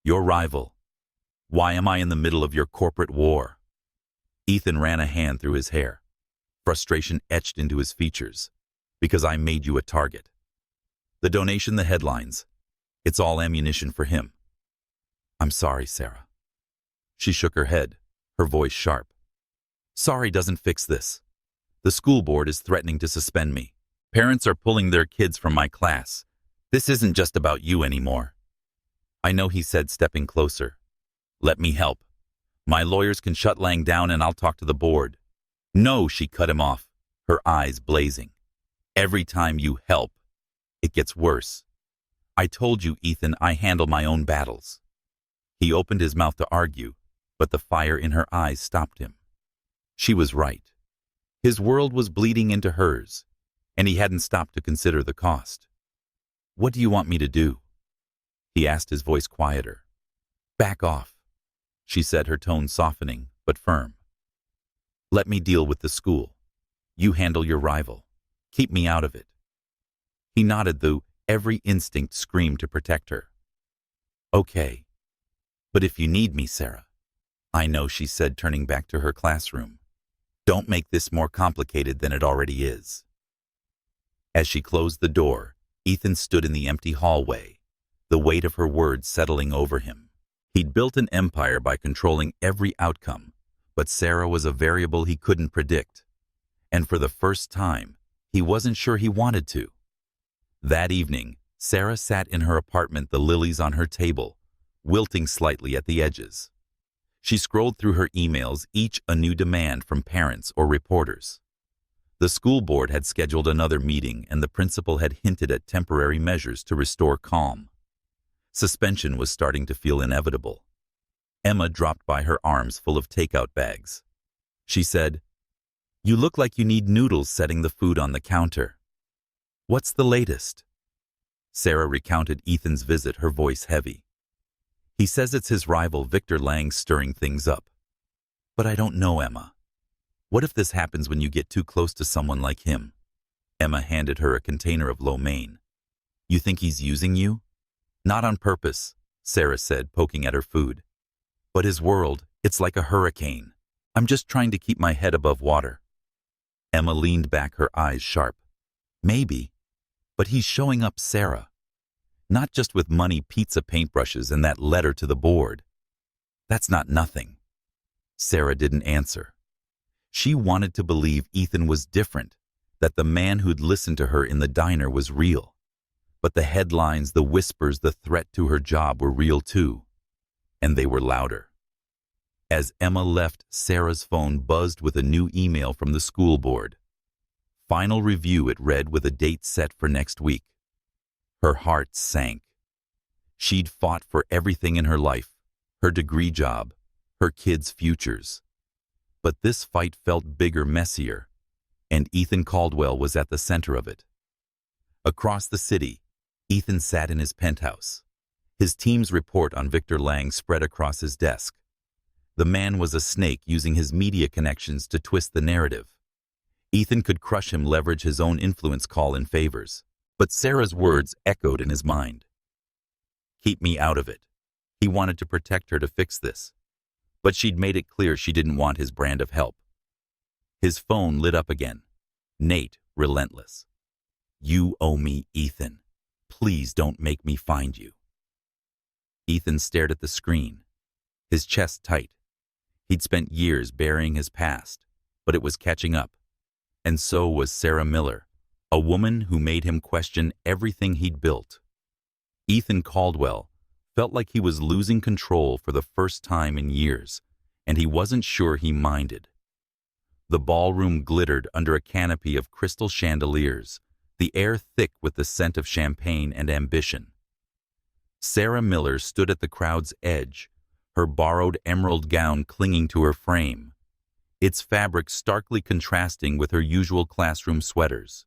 "Your rival. Why am I in the middle of your corporate war?" Ethan ran a hand through his hair. Frustration etched into his features. "Because I made you a target. The donation, the headlines. It's all ammunition for him." "I'm sorry, Sarah." She shook her head, her voice sharp. "Sorry doesn't fix this. The school board is threatening to suspend me. Parents are pulling their kids from my class. This isn't just about you anymore." "I know," he said, stepping closer. "Let me help. My lawyers can shut Lang down and I'll talk to the board." "No," she cut him off, her eyes blazing. "Every time you help, it gets worse. I told you, Ethan, I handle my own battles." He opened his mouth to argue, but the fire in her eyes stopped him. She was right. His world was bleeding into hers, and he hadn't stopped to consider the cost. "What do you want me to do?" he asked, his voice quieter. "Back off," she said, her tone softening but firm. "Let me deal with the school. You handle your rival. Keep me out of it." He nodded, though every instinct screamed to protect her. "Okay. But if you need me, Sarah." "I know," she said, turning back to her classroom. "Don't make this more complicated than it already is." As she closed the door, Ethan stood in the empty hallway, the weight of her words settling over him. He'd built an empire by controlling every outcome, but Sarah was a variable he couldn't predict. And for the first time, he wasn't sure he wanted to. That evening, Sarah sat in her apartment, the lilies on her table, wilting slightly at the edges. She scrolled through her emails, each a new demand from parents or reporters. The school board had scheduled another meeting, and the principal had hinted at temporary measures to restore calm. Suspension was starting to feel inevitable. Emma dropped by, her arms full of takeout bags. She said, "You look like you need noodles," setting the food on the counter. "What's the latest?" Sarah recounted Ethan's visit, her voice heavy. "He says it's his rival Victor Lang stirring things up." "But I don't know, Emma. What if this happens when you get too close to someone like him?" Emma handed her a container of lo mein. "You think he's using you?" "Not on purpose," Sarah said, poking at her food. "But his world, it's like a hurricane. I'm just trying to keep my head above water." Emma leaned back, her eyes sharp. Maybe, but he's showing up Sarah. Not just with money, pizza, paintbrushes, and that letter to the board. That's not nothing. Sarah didn't answer. She wanted to believe Ethan was different, that the man who'd listened to her in the diner was real. But the headlines, the whispers, the threat to her job were real too. And they were louder. As Emma left, Sarah's phone buzzed with a new email from the school board. Final review, it read, with a date set for next week. Her heart sank. She'd fought for everything in her life, her degree job, her kids' futures. But this fight felt bigger, messier, and Ethan Caldwell was at the center of it. Across the city, Ethan sat in his penthouse. His team's report on Victor Lang spread across his desk. The man was a snake, using his media connections to twist the narrative. Ethan could crush him, leverage his own influence, call in favors. But Sarah's words echoed in his mind. Keep me out of it. He wanted to protect her, to fix this. But she'd made it clear she didn't want his brand of help. His phone lit up again. Nate, relentless. You owe me, Ethan. Please don't make me find you. Ethan stared at the screen, his chest tight. He'd spent years burying his past, but it was catching up. And so was Sarah Miller, a woman who made him question everything he'd built. Ethan Caldwell felt like he was losing control for the first time in years, and he wasn't sure he minded. The ballroom glittered under a canopy of crystal chandeliers, the air thick with the scent of champagne and ambition. Sarah Miller stood at the crowd's edge, her borrowed emerald gown clinging to her frame, its fabric starkly contrasting with her usual classroom sweaters.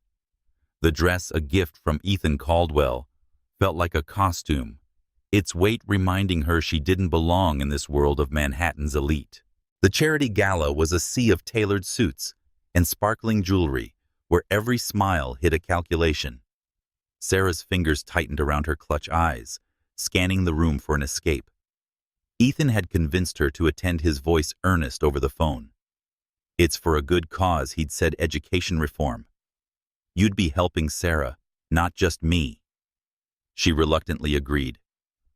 The dress, a gift from Ethan Caldwell, felt like a costume, its weight reminding her she didn't belong in this world of Manhattan's elite. The charity gala was a sea of tailored suits and sparkling jewelry, where every smile hid a calculation. Sarah's fingers tightened around her clutch eyes, scanning the room for an escape. Ethan had convinced her to attend, his voice earnest over the phone. It's for a good cause, he'd said, education reform. You'd be helping Sarah, not just me. She reluctantly agreed,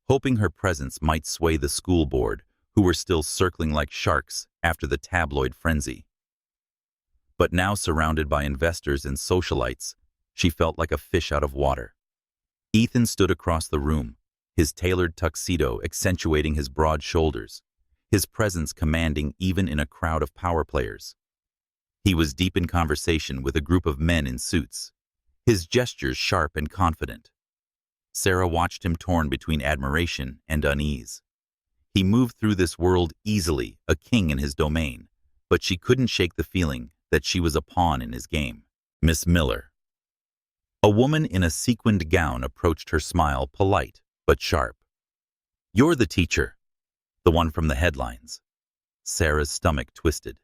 hoping her presence might sway the school board, who were still circling like sharks after the tabloid frenzy. But now, surrounded by investors and socialites, she felt like a fish out of water. Ethan stood across the room, his tailored tuxedo accentuating his broad shoulders, his presence commanding even in a crowd of power players. He was deep in conversation with a group of men in suits, his gestures sharp and confident. Sarah watched him, torn between admiration and unease. He moved through this world easily, a king in his domain, but she couldn't shake the feeling that she was a pawn in his game. Miss Miller. A woman in a sequined gown approached her, smile polite but sharp. You're the teacher, the one from the headlines. Sarah's stomach twisted.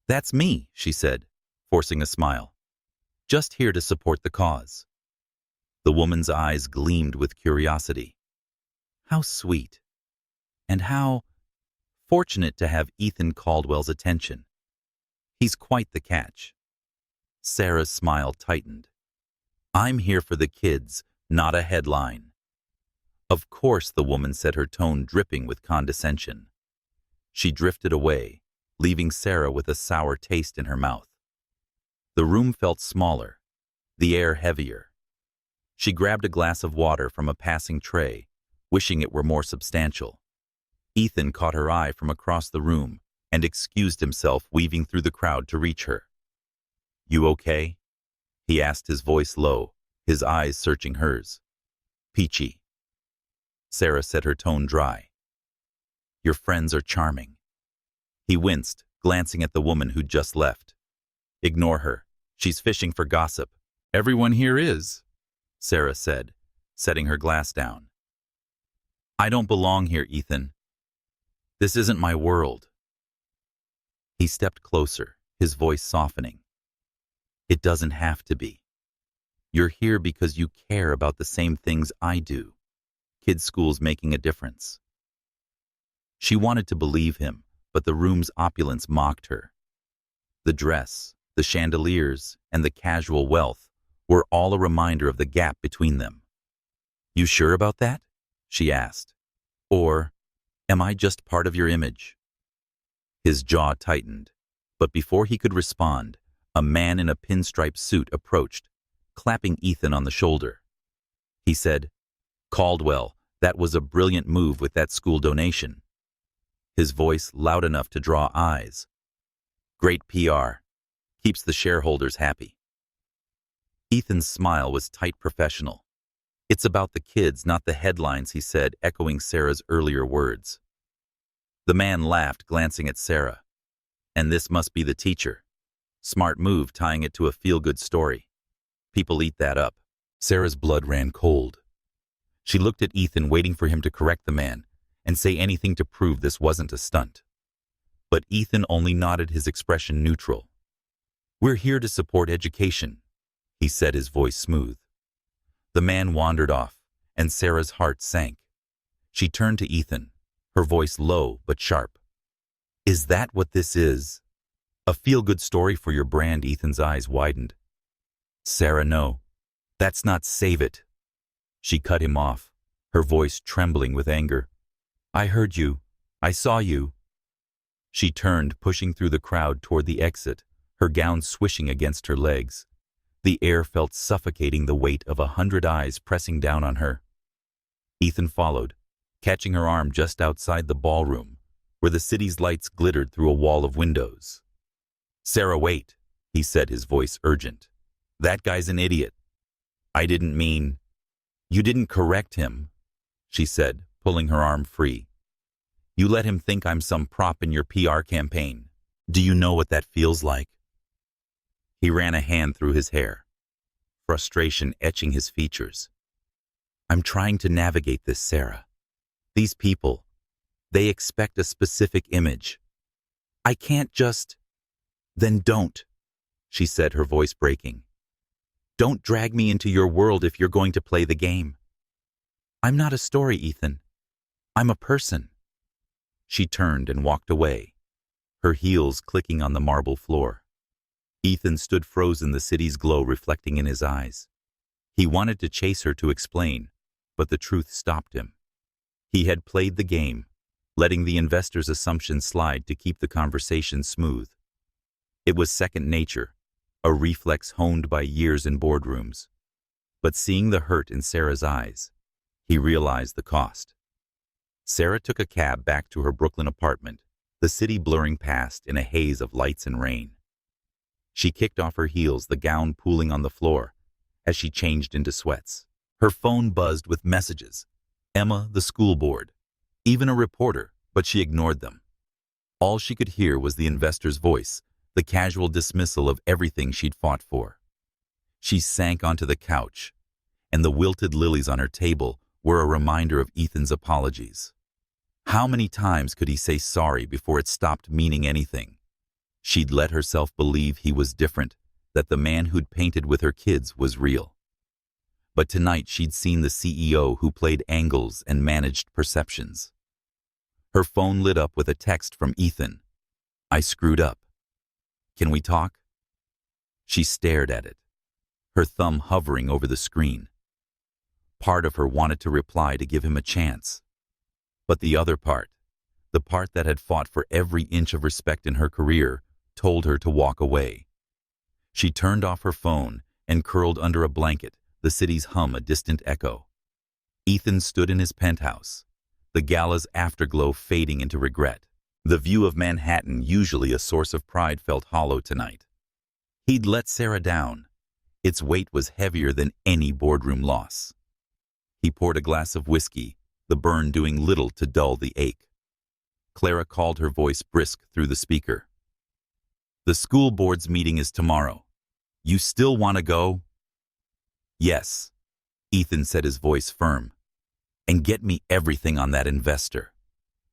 That's me, she said, forcing a smile. Just here to support the cause. The woman's eyes gleamed with curiosity. How sweet, and how fortunate to have Ethan Caldwell's attention. He's quite the catch. Sarah's smile tightened. I'm here for the kids, not a headline. Of course, the woman said, her tone dripping with condescension. She drifted away, leaving Sarah with a sour taste in her mouth. The room felt smaller, the air heavier. She grabbed a glass of water from a passing tray, wishing it were more substantial. Ethan caught her eye from across the room and excused himself, weaving through the crowd to reach her. You okay? He asked, his voice low, his eyes searching hers. Peachy. Sarah said, her tone dry. Your friends are charming. He winced, glancing at the woman who'd just left. Ignore her. She's fishing for gossip. Everyone here is, Sarah said, setting her glass down. I don't belong here, Ethan. This isn't my world. He stepped closer, his voice softening. It doesn't have to be. You're here because you care about the same things I do. Kids' schools making a difference. She wanted to believe him, but the room's opulence mocked her. The dress, the chandeliers, and the casual wealth were all a reminder of the gap between them. "You sure about that?" she asked. "Or am I just part of your image?" His jaw tightened, but before he could respond, a man in a pinstripe suit approached, clapping Ethan on the shoulder. He said, "Caldwell, that was a brilliant move with that school donation." His voice loud enough to draw eyes. "Great PR. Keeps the shareholders happy." Ethan's smile was tight professional. "It's about the kids, not the headlines," he said, echoing Sarah's earlier words. The man laughed, glancing at Sarah. "And this must be the teacher. Smart move, tying it to a feel-good story. People eat that up." Sarah's blood ran cold. She looked at Ethan, waiting for him to correct the man and say anything to prove this wasn't a stunt. But Ethan only nodded, his expression neutral. "We're here to support education," he said, his voice smooth. The man wandered off, and Sarah's heart sank. She turned to Ethan, her voice low but sharp. "Is that what this is? A feel-good story for your brand?" Ethan's eyes widened. "Sarah, no. That's not Save It." She cut him off, her voice trembling with anger. "I heard you. I saw you." She turned, pushing through the crowd toward the exit, her gown swishing against her legs. The air felt suffocating, the weight of 100 eyes pressing down on her. Ethan followed, catching her arm just outside the ballroom, where the city's lights glittered through a wall of windows. "Sarah, wait," he said, his voice urgent. "That guy's an idiot." "I didn't mean—" "You didn't correct him," she said, pulling her arm free. "You let him think I'm some prop in your PR campaign. Do you know what that feels like?" He ran a hand through his hair, frustration etching his features. "I'm trying to navigate this, Sarah. These people, they expect a specific image. I can't just—" "Then don't," she said, her voice breaking. "Don't drag me into your world if you're going to play the game. I'm not a story, Ethan. I'm a person." She turned and walked away, her heels clicking on the marble floor. Ethan stood frozen, the city's glow reflecting in his eyes. He wanted to chase her, to explain, but the truth stopped him. He had played the game, letting the investors' assumptions slide to keep the conversation smooth. It was second nature, a reflex honed by years in boardrooms. But seeing the hurt in Sarah's eyes, he realized the cost. Sarah took a cab back to her Brooklyn apartment, the city blurring past in a haze of lights and rain. She kicked off her heels, the gown pooling on the floor, as she changed into sweats. Her phone buzzed with messages. Emma, the school board, even a reporter, but she ignored them. All she could hear was the investor's voice, the casual dismissal of everything she'd fought for. She sank onto the couch, and the wilted lilies on her table were a reminder of Ethan's apologies. How many times could he say sorry before it stopped meaning anything? She'd let herself believe he was different, that the man who'd painted with her kids was real. But tonight she'd seen the CEO who played angles and managed perceptions. Her phone lit up with a text from Ethan. "I screwed up. Can we talk?" She stared at it, her thumb hovering over the screen. Part of her wanted to reply, to give him a chance. But the other part, the part that had fought for every inch of respect in her career, told her to walk away. She turned off her phone and curled under a blanket, the city's hum a distant echo. Ethan stood in his penthouse, the gala's afterglow fading into regret. The view of Manhattan, usually a source of pride, felt hollow tonight. He'd let Sarah down. Its weight was heavier than any boardroom loss. He poured a glass of whiskey, the burn doing little to dull the ache. Clara called, her voice brisk through the speaker. "The school board's meeting is tomorrow. You still want to go?" "Yes," Ethan said, his voice firm. "And get me everything on that investor.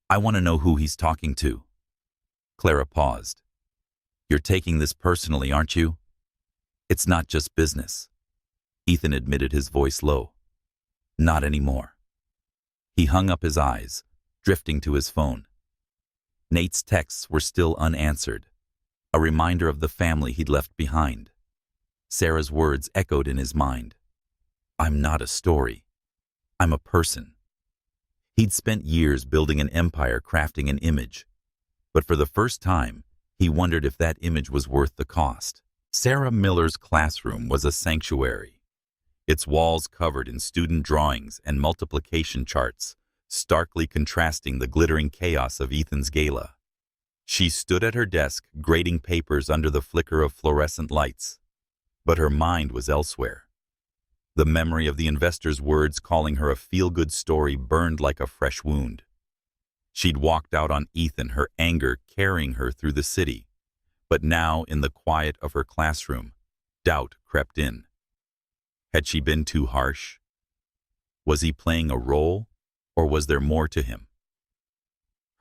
I want to know who he's talking to." Clara paused. "You're taking this personally, aren't you?" "It's not just business," Ethan admitted, his voice low. "Not anymore." He hung up his eyes, drifting to his phone. Nate's texts were still unanswered. a reminder of the family he'd left behind. Sarah's words echoed in his mind. I'm not a story. I'm a person. He'd spent years building an empire crafting an image, but for the first time, he wondered if that image was worth the cost. Sarah Miller's classroom was a sanctuary, its walls covered in student drawings and multiplication charts, starkly contrasting the glittering chaos of Ethan's gala. She stood at her desk, grading papers under the flicker of fluorescent lights, but her mind was elsewhere. The memory of the investor's words calling her a feel-good story burned like a fresh wound. She'd walked out on Ethan, her anger carrying her through the city, but now, in the quiet of her classroom, doubt crept in. Had she been too harsh? Was he playing a role, or was there more to him?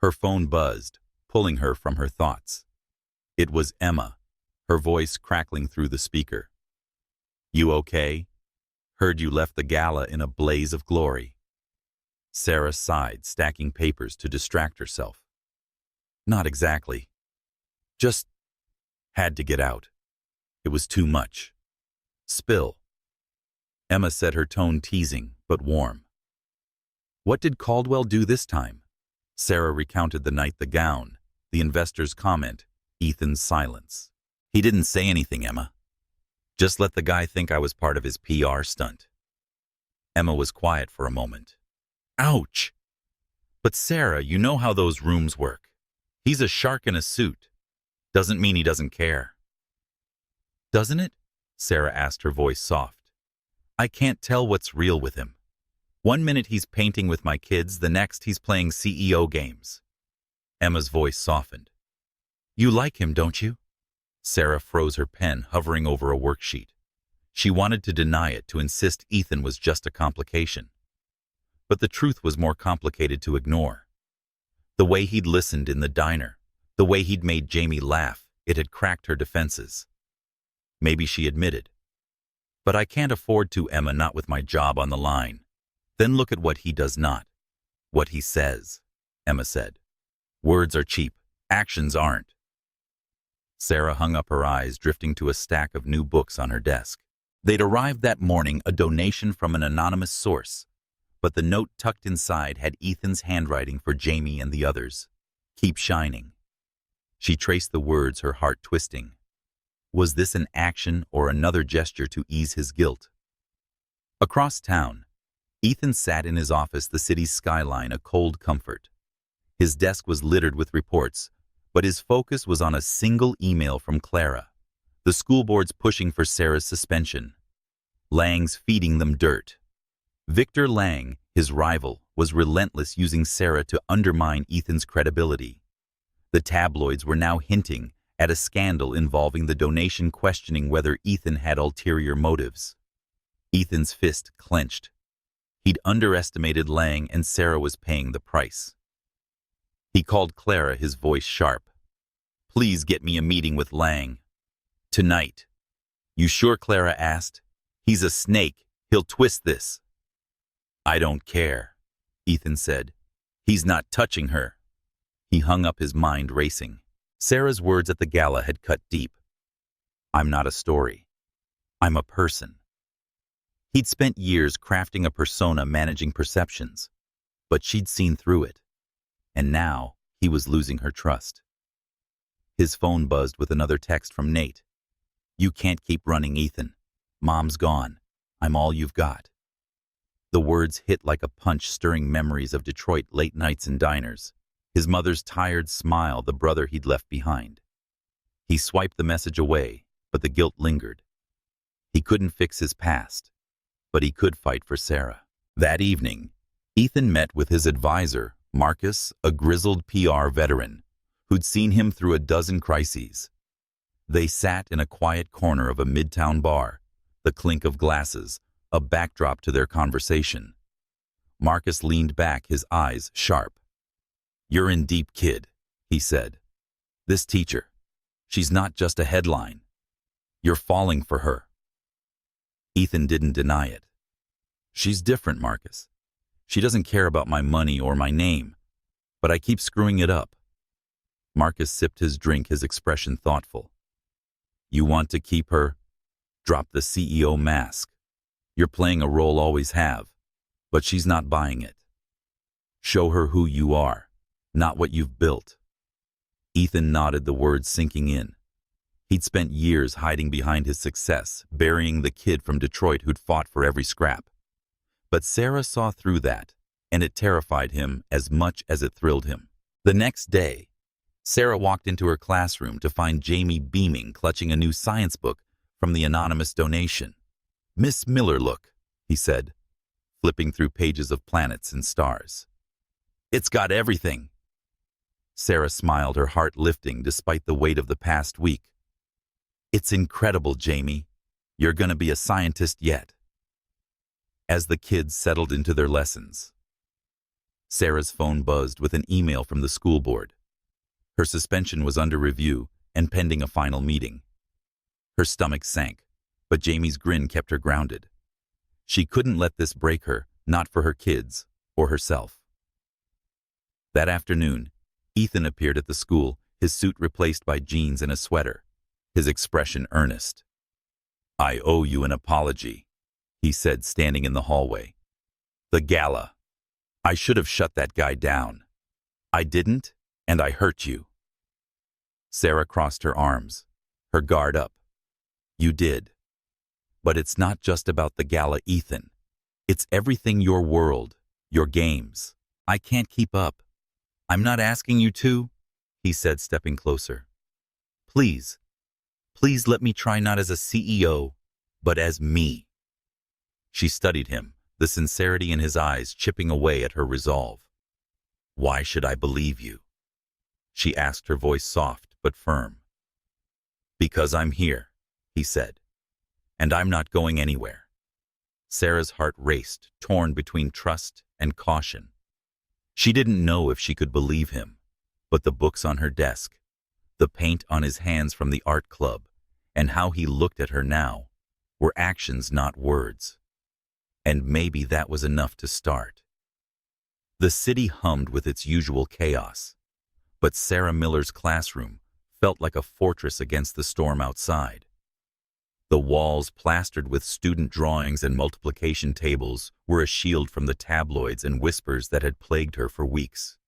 Her phone buzzed, pulling her from her thoughts. It was Emma, her voice crackling through the speaker. You okay? Heard you left the gala in a blaze of glory. Sarah sighed, stacking papers to distract herself. Not exactly. Just had to get out. It was too much. Spill. Emma said, her tone teasing, but warm. What did Caldwell do this time? Sarah recounted the night, the gown, the investor's comment, Ethan's silence. He didn't say anything, Emma. Just let the guy think I was part of his PR stunt. Emma was quiet for a moment. Ouch! But Sarah, you know how those rooms work. He's a shark in a suit. Doesn't mean he doesn't care. Doesn't it? Sarah asked, her voice soft. I can't tell what's real with him. One minute he's painting with my kids, the next he's playing CEO games. Emma's voice softened. You like him, don't you? Sarah froze her pen, hovering over a worksheet. She wanted to deny it, to insist Ethan was just a complication. But the truth was more complicated to ignore. The way he'd listened in the diner, the way he'd made Jamie laugh, it had cracked her defenses. Maybe she admitted. But I can't afford to, Emma, not with my job on the line. Then look at what he does not. What he says, Emma said. Words are cheap, actions aren't. Sarah hung up her eyes, drifting to a stack of new books on her desk. They'd arrived that morning, a donation from an anonymous source, but the note tucked inside had Ethan's handwriting for Jamie and the others. Keep shining. She traced the words, her heart twisting. Was this an action or another gesture to ease his guilt? Across town, Ethan sat in his office, the city's skyline a cold comfort. His desk was littered with reports, but his focus was on a single email from Clara. The school board's pushing for Sarah's suspension. Lang's feeding them dirt. Victor Lang, his rival, was relentless, using Sarah to undermine Ethan's credibility. The tabloids were now hinting at a scandal involving the donation, questioning whether Ethan had ulterior motives. Ethan's fist clenched. He'd underestimated Lang, and Sarah was paying the price. He called Clara, his voice sharp. Please get me a meeting with Lang. Tonight. You sure? Clara asked. He's a snake. He'll twist this. I don't care, Ethan said. He's not touching her. He hung up, his mind racing. Sarah's words at the gala had cut deep. I'm not a story. I'm a person. He'd spent years crafting a persona, managing perceptions, but she'd seen through it. And now he was losing her trust. His phone buzzed with another text from Nate. You can't keep running, Ethan. Mom's gone. I'm all you've got. The words hit like a punch, stirring memories of Detroit late nights in diners. His mother's tired smile, the brother he'd left behind. He swiped the message away, but the guilt lingered. He couldn't fix his past, but he could fight for Sarah. That evening, Ethan met with his advisor, Marcus, a grizzled PR veteran who'd seen him through a dozen crises. They sat in a quiet corner of a midtown bar, the clink of glasses, a backdrop to their conversation. Marcus leaned back, his eyes sharp. You're in deep, kid, he said. This teacher, she's not just a headline. You're falling for her. Ethan didn't deny it. She's different, Marcus. She doesn't care about my money or my name, but I keep screwing it up. Marcus sipped his drink, his expression thoughtful. You want to keep her? Drop the CEO mask. You're playing a role, always have, but she's not buying it. Show her who you are, not what you've built. Ethan nodded, the words sinking in. He'd spent years hiding behind his success, burying the kid from Detroit who'd fought for every scrap. But Sarah saw through that, and it terrified him as much as it thrilled him. The next day, Sarah walked into her classroom to find Jamie beaming, clutching a new science book from the anonymous donation. "Miss Miller, look," he said, flipping through pages of planets and stars. "It's got everything." Sarah smiled, her heart lifting despite the weight of the past week. "It's incredible, Jamie. You're going to be a scientist yet." As the kids settled into their lessons, Sarah's phone buzzed with an email from the school board. Her suspension was under review and pending a final meeting. Her stomach sank, but Jamie's grin kept her grounded. She couldn't let this break her, not for her kids or herself. That afternoon, Ethan appeared at the school, his suit replaced by jeans and a sweater, his expression earnest. "I owe you an apology," he said, standing in the hallway. "The gala. I should have shut that guy down. I didn't, and I hurt you." Sarah crossed her arms, her guard up. "You did. But it's not just about the gala, Ethan. It's everything, your world, your games. I can't keep up." "I'm not asking you to," he said, stepping closer. Please let me try, not as a CEO, but as me." She studied him, the sincerity in his eyes chipping away at her resolve. "Why should I believe you?" she asked, her voice soft but firm. "Because I'm here," he said, "and I'm not going anywhere." Sarah's heart raced, torn between trust and caution. She didn't know if she could believe him, but the books on her desk, the paint on his hands from the art club, and how he looked at her now, were actions, not words. And maybe that was enough to start. The city hummed with its usual chaos, but Sarah Miller's classroom felt like a fortress against the storm outside. The walls, plastered with student drawings and multiplication tables, were a shield from the tabloids and whispers that had plagued her for weeks.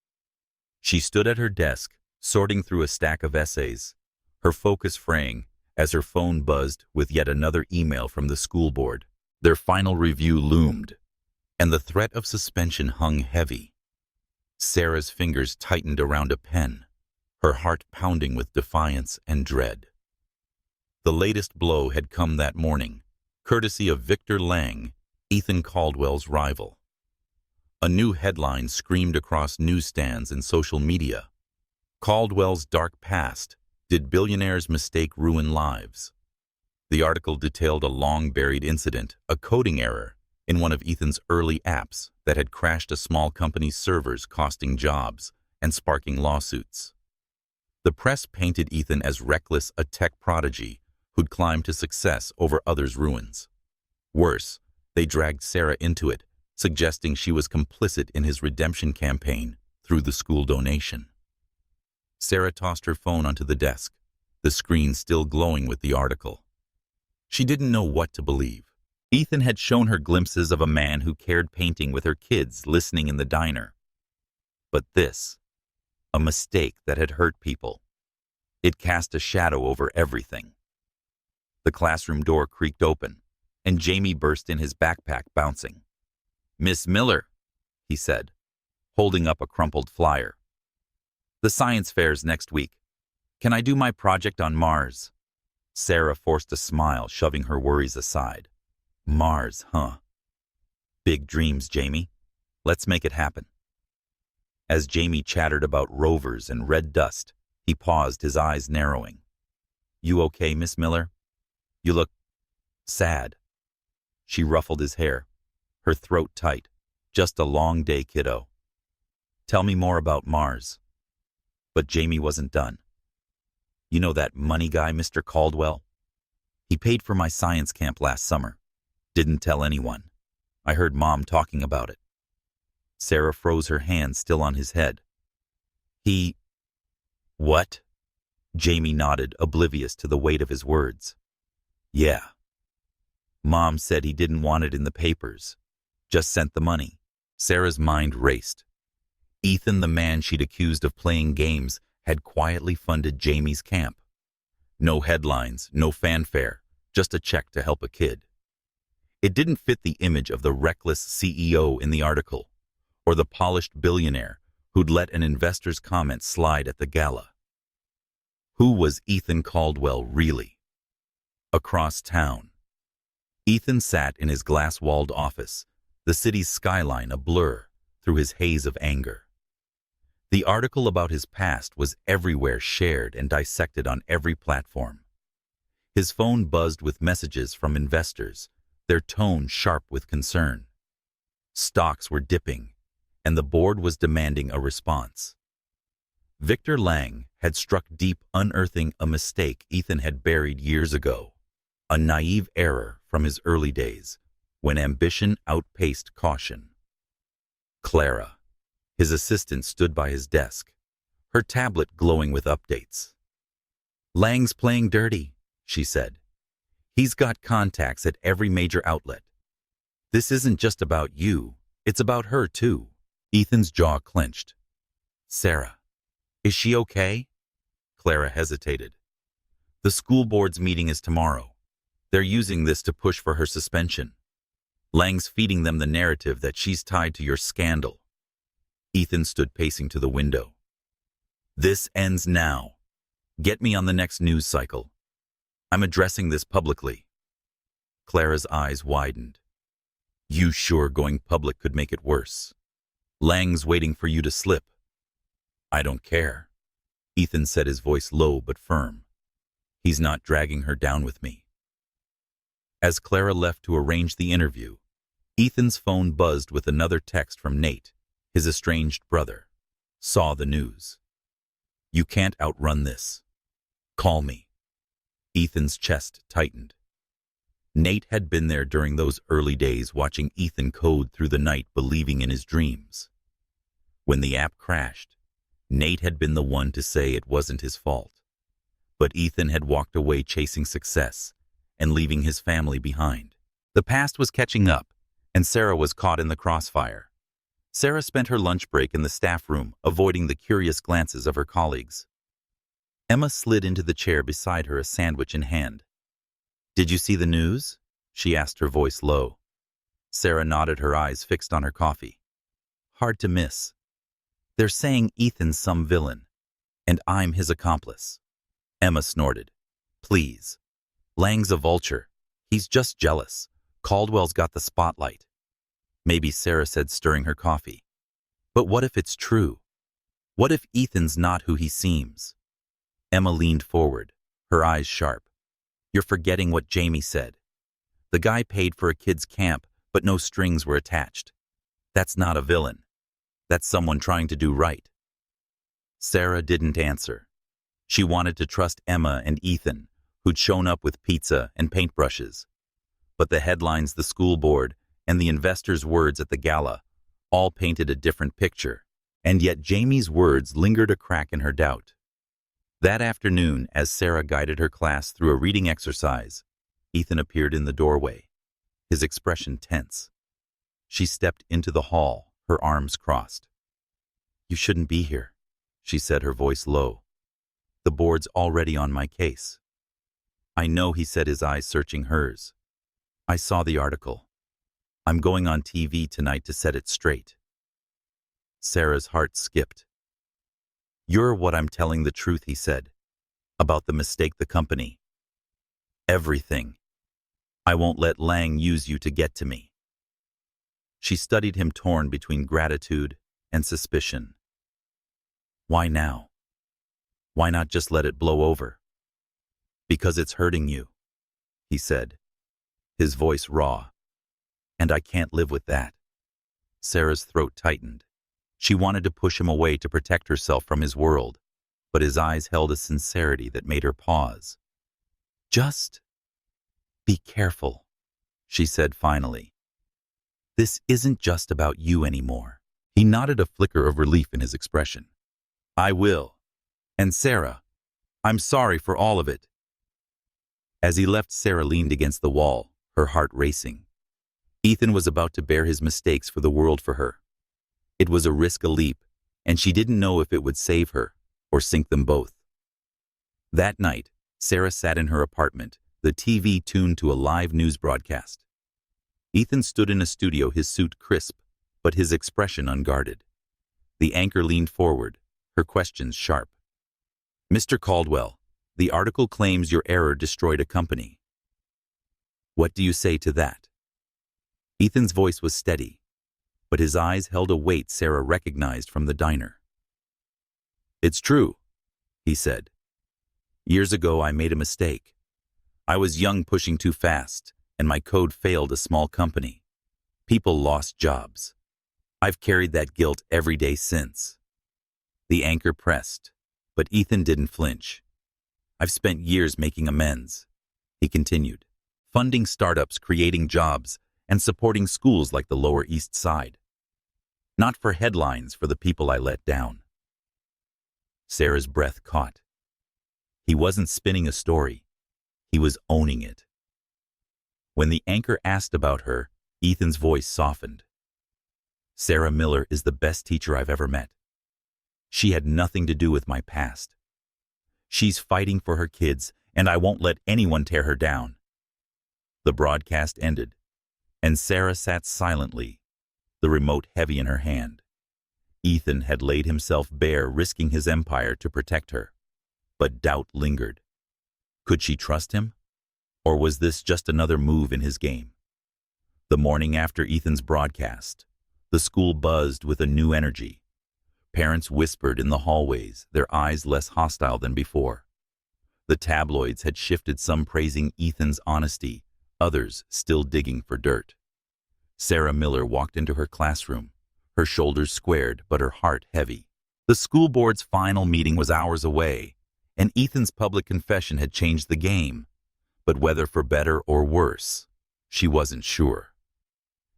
She stood at her desk, sorting through a stack of essays, her focus fraying as her phone buzzed with yet another email from the school board. Their final review loomed, and the threat of suspension hung heavy. Sarah's fingers tightened around a pen, her heart pounding with defiance and dread. The latest blow had come that morning, courtesy of Victor Lang, Ethan Caldwell's rival. A new headline screamed across newsstands and social media. "Caldwell's dark past. Did billionaire's mistake ruin lives?" The article detailed a long-buried incident, a coding error, in one of Ethan's early apps that had crashed a small company's servers, costing jobs and sparking lawsuits. The press painted Ethan as reckless, a tech prodigy who'd climbed to success over others' ruins. Worse, they dragged Sarah into it, suggesting she was complicit in his redemption campaign through the school donation. Sarah tossed her phone onto the desk, the screen still glowing with the article. She didn't know what to believe. Ethan had shown her glimpses of a man who cared, painting with her kids, listening in the diner. But this, a mistake that had hurt people. It cast a shadow over everything. The classroom door creaked open, and Jamie burst in, his backpack bouncing. "Miss Miller," he said, holding up a crumpled flyer. "The science fair's next week. Can I do my project on Mars?" Sarah forced a smile, shoving her worries aside. "Mars, huh? Big dreams, Jamie. Let's make it happen." As Jamie chattered about rovers and red dust, he paused, his eyes narrowing. "You okay, Miss Miller? You look sad." She ruffled his hair, her throat tight. "Just a long day, kiddo. Tell me more about Mars." But Jamie wasn't done. "You know that money guy, Mr. Caldwell? He paid for my science camp last summer. Didn't tell anyone. I heard Mom talking about it." Sarah froze, her hand still on his head. What? Jamie nodded, oblivious to the weight of his words. Yeah. Mom said he didn't want it in the papers. Just sent the money. Sarah's mind raced. Ethan, the man she'd accused of playing games, had quietly funded Jamie's camp. No headlines, no fanfare, just a check to help a kid. It didn't fit the image of the reckless CEO in the article, or the polished billionaire who'd let an investor's comment slide at the gala. Who was Ethan Caldwell really? Across town. Ethan sat in his glass-walled office, the city's skyline a blur through his haze of anger. The article about his past was everywhere, shared and dissected on every platform. His phone buzzed with messages from investors, their tone sharp with concern. Stocks were dipping, and the board was demanding a response. Victor Lang had struck deep, unearthing a mistake Ethan had buried years ago, a naive error from his early days, when ambition outpaced caution. Clara, his assistant, stood by his desk, her tablet glowing with updates. "Lang's playing dirty," she said. "He's got contacts at every major outlet. This isn't just about you, it's about her too." Ethan's jaw clenched. "Sarah, is she okay?" Clara hesitated. "The school board's meeting is tomorrow. They're using this to push for her suspension. Lang's feeding them the narrative that she's tied to your scandal." Ethan stood pacing to the window. "This ends now. Get me on the next news cycle. I'm addressing this publicly." Clara's eyes widened. "You sure going public could make it worse? Lang's waiting for you to slip." "I don't care," Ethan said, his voice low but firm. "He's not dragging her down with me." As Clara left to arrange the interview, Ethan's phone buzzed with another text from Nate, his estranged brother. "Saw the news. You can't outrun this. Call me." Ethan's chest tightened. Nate had been there during those early days, watching Ethan code through the night, believing in his dreams. When the app crashed, Nate had been the one to say it wasn't his fault. But Ethan had walked away chasing success and leaving his family behind. The past was catching up, and Sarah was caught in the crossfire. Sarah spent her lunch break in the staff room, avoiding the curious glances of her colleagues. Emma slid into the chair beside her, a sandwich in hand. "Did you see the news?" she asked, her voice low. Sarah nodded, her eyes fixed on her coffee. "Hard to miss. They're saying Ethan's some villain, and I'm his accomplice." Emma snorted. "Please. Lang's a vulture. He's just jealous. Caldwell's got the spotlight." "Maybe," Sarah said, stirring her coffee. "But what if it's true? What if Ethan's not who he seems?" Emma leaned forward, her eyes sharp. "You're forgetting what Jamie said. The guy paid for a kid's camp, but no strings were attached. That's not a villain. That's someone trying to do right." Sarah didn't answer. She wanted to trust Emma and Ethan, who'd shown up with pizza and paintbrushes. But the headlines, the school board, and the investors' words at the gala all painted a different picture, and yet Jamie's words lingered a crack in her doubt. That afternoon, as Sarah guided her class through a reading exercise, Ethan appeared in the doorway, his expression tense. She stepped into the hall, her arms crossed. "You shouldn't be here," she said, her voice low. "The board's already on my case." "I know," he said, his eyes searching hers. "I saw the article. I'm going on TV tonight to set it straight." Sarah's heart skipped. "You're what I'm telling the truth," he said, "about the mistake, the company. Everything. I won't let Lang use you to get to me." She studied him, torn between gratitude and suspicion. "Why now? Why not just let it blow over?" "Because it's hurting you," he said, his voice raw. "And I can't live with that." Sarah's throat tightened. She wanted to push him away to protect herself from his world, but his eyes held a sincerity that made her pause. "Just be careful," she said finally. "This isn't just about you anymore." He nodded, a flicker of relief in his expression. "I will. And Sarah, I'm sorry for all of it. As he left, Sarah leaned against the wall, her heart racing. Ethan was about to bear his mistakes for the world for her. It was a risk, a leap, and she didn't know if it would save her or sink them both. That night, Sarah sat in her apartment, the TV tuned to a live news broadcast. Ethan stood in a studio, his suit crisp, but his expression unguarded. The anchor leaned forward, her questions sharp. Mr. Caldwell, the article claims your error destroyed a company. What do you say to that? Ethan's voice was steady, but his eyes held a weight Sarah recognized from the diner. It's true, he said. Years ago, I made a mistake. I was young, pushing too fast, and my code failed a small company. People lost jobs. I've carried that guilt every day since. The anchor pressed, but Ethan didn't flinch. I've spent years making amends, he continued, funding startups, creating jobs, and supporting schools like the Lower East Side. Not for headlines, for the people I let down. Sarah's breath caught. He wasn't spinning a story. He was owning it. When the anchor asked about her, Ethan's voice softened. Sarah Miller is the best teacher I've ever met. She had nothing to do with my past. She's fighting for her kids, and I won't let anyone tear her down. The broadcast ended, and Sarah sat silently, the remote heavy in her hand. Ethan had laid himself bare, risking his empire to protect her. But doubt lingered. Could she trust him? Or was this just another move in his game? The morning after Ethan's broadcast, the school buzzed with a new energy. Parents whispered in the hallways, their eyes less hostile than before. The tabloids had shifted, some praising Ethan's honesty, others still digging for dirt. Sarah Miller walked into her classroom, her shoulders squared but her heart heavy. The school board's final meeting was hours away, and Ethan's public confession had changed the game. But whether for better or worse, she wasn't sure.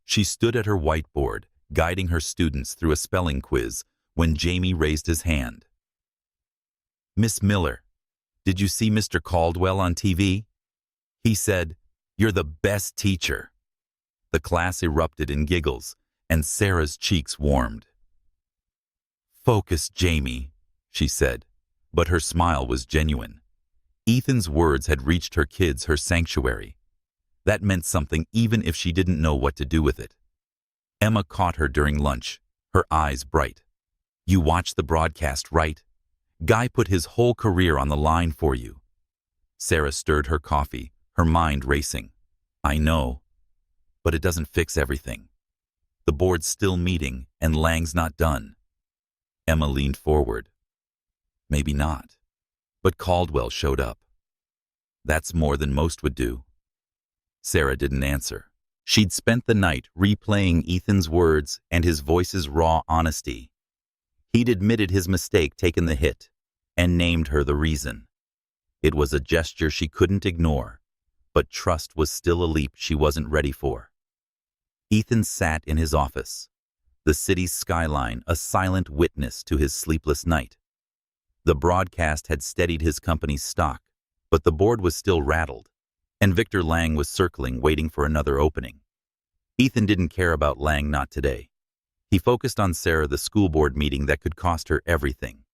She stood at her whiteboard, guiding her students through a spelling quiz, when Jamie raised his hand. Miss Miller, did you see Mr. Caldwell on TV? He said, "You're the best teacher." The class erupted in giggles, and Sarah's cheeks warmed. Focus, Jamie, she said, but her smile was genuine. Ethan's words had reached her kids, her sanctuary. That meant something even if she didn't know what to do with it. Emma caught her during lunch, her eyes bright. You watched the broadcast, right? Guy put his whole career on the line for you. Sarah stirred her coffee, her mind racing. I know, but it doesn't fix everything. The board's still meeting, and Lang's not done. Emma leaned forward. Maybe not, but Caldwell showed up. That's more than most would do. Sarah didn't answer. She'd spent the night replaying Ethan's words and his voice's raw honesty. He'd admitted his mistake, taken the hit, and named her the reason. It was a gesture she couldn't ignore, but trust was still a leap she wasn't ready for. Ethan sat in his office, the city's skyline a silent witness to his sleepless night. The broadcast had steadied his company's stock, but the board was still rattled, and Victor Lang was circling, waiting for another opening. Ethan didn't care about Lang, not today. He focused on Sarah, the school board meeting that could cost her everything.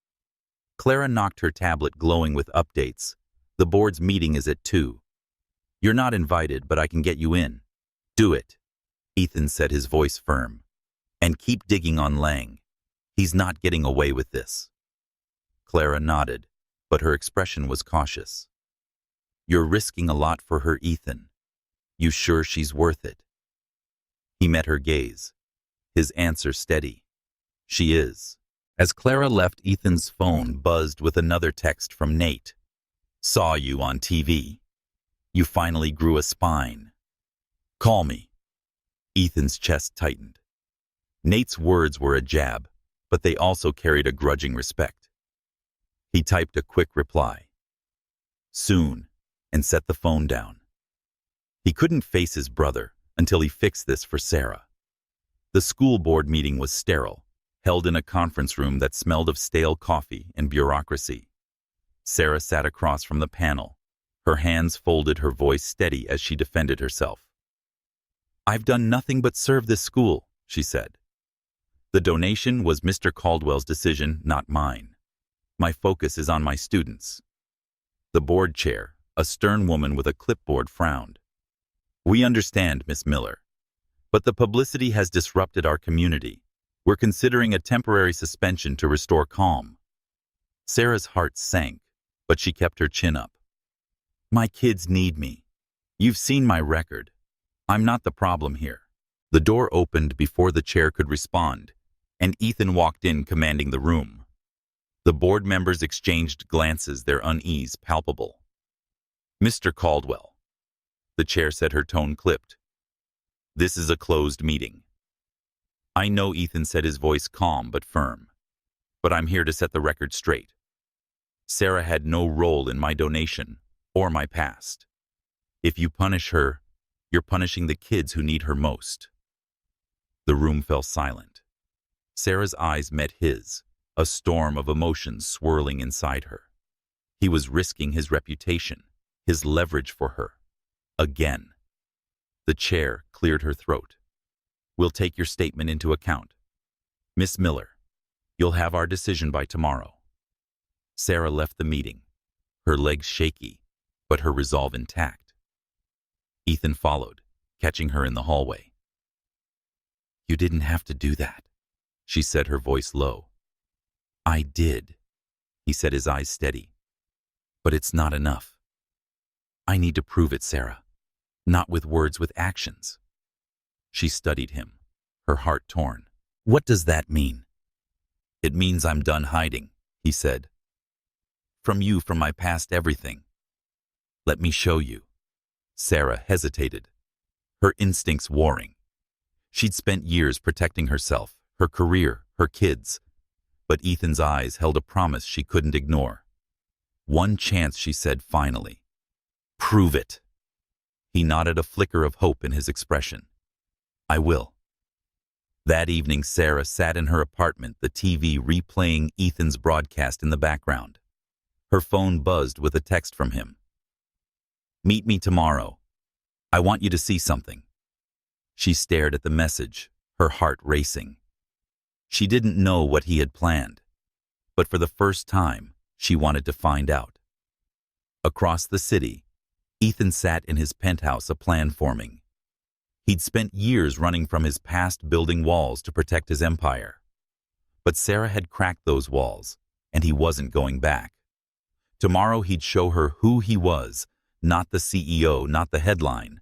Clara knocked her tablet, glowing with updates. The board's meeting is at 2. You're not invited, but I can get you in. Do it, Ethan said, his voice firm. And keep digging on Lang. He's not getting away with this. Clara nodded, but her expression was cautious. You're risking a lot for her, Ethan. You sure she's worth it? He met her gaze, his answer steady. She is. As Clara left, Ethan's phone buzzed with another text from Nate. Saw you on TV. You finally grew a spine. Call me. Ethan's chest tightened. Nate's words were a jab, but they also carried a grudging respect. He typed a quick reply. Soon, and set the phone down. He couldn't face his brother until he fixed this for Sarah. The school board meeting was sterile, held in a conference room that smelled of stale coffee and bureaucracy. Sarah sat across from the panel. Her hands folded, her voice steady as she defended herself. "I've done nothing but serve this school," she said. "The donation was Mr. Caldwell's decision, not mine. My focus is on my students." The board chair, a stern woman with a clipboard, frowned. "We understand, Miss Miller, but the publicity has disrupted our community. We're considering a temporary suspension to restore calm." Sarah's heart sank, but she kept her chin up. "My kids need me. You've seen my record. I'm not the problem here." The door opened before the chair could respond, and Ethan walked in, commanding the room. The board members exchanged glances, their unease palpable. "Mr. Caldwell," the chair said, her tone clipped. "This is a closed meeting." "I know," Ethan said, his voice calm but firm. "But I'm here to set the record straight. Sarah had no role in my donation or my past. If you punish her, you're punishing the kids who need her most." The room fell silent. Sarah's eyes met his, a storm of emotions swirling inside her. He was risking his reputation, his leverage for her. Again. The chair cleared her throat. "We'll take your statement into account. Miss Miller, you'll have our decision by tomorrow." Sarah left the meeting, her legs shaky, but her resolve intact. Ethan followed, catching her in the hallway. "You didn't have to do that," she said, her voice low. "I did," he said, his eyes steady. "But it's not enough. I need to prove it, Sarah. Not with words, with actions." She studied him, her heart torn. "What does that mean?" "It means I'm done hiding," he said. "From you, from my past, everything." "Let me show you." Sarah hesitated, her instincts warring. She'd spent years protecting herself, her career, her kids. But Ethan's eyes held a promise she couldn't ignore. "One chance," she said finally. "Prove it." He nodded, a flicker of hope in his expression. "I will." That evening, Sarah sat in her apartment, the TV replaying Ethan's broadcast in the background. Her phone buzzed with a text from him. "Meet me tomorrow. I want you to see something." She stared at the message, her heart racing. She didn't know what he had planned, but for the first time, she wanted to find out. Across the city, Ethan sat in his penthouse, a plan forming. He'd spent years running from his past, building walls to protect his empire. But Sarah had cracked those walls, and he wasn't going back. Tomorrow he'd show her who he was, not the CEO, not the headline,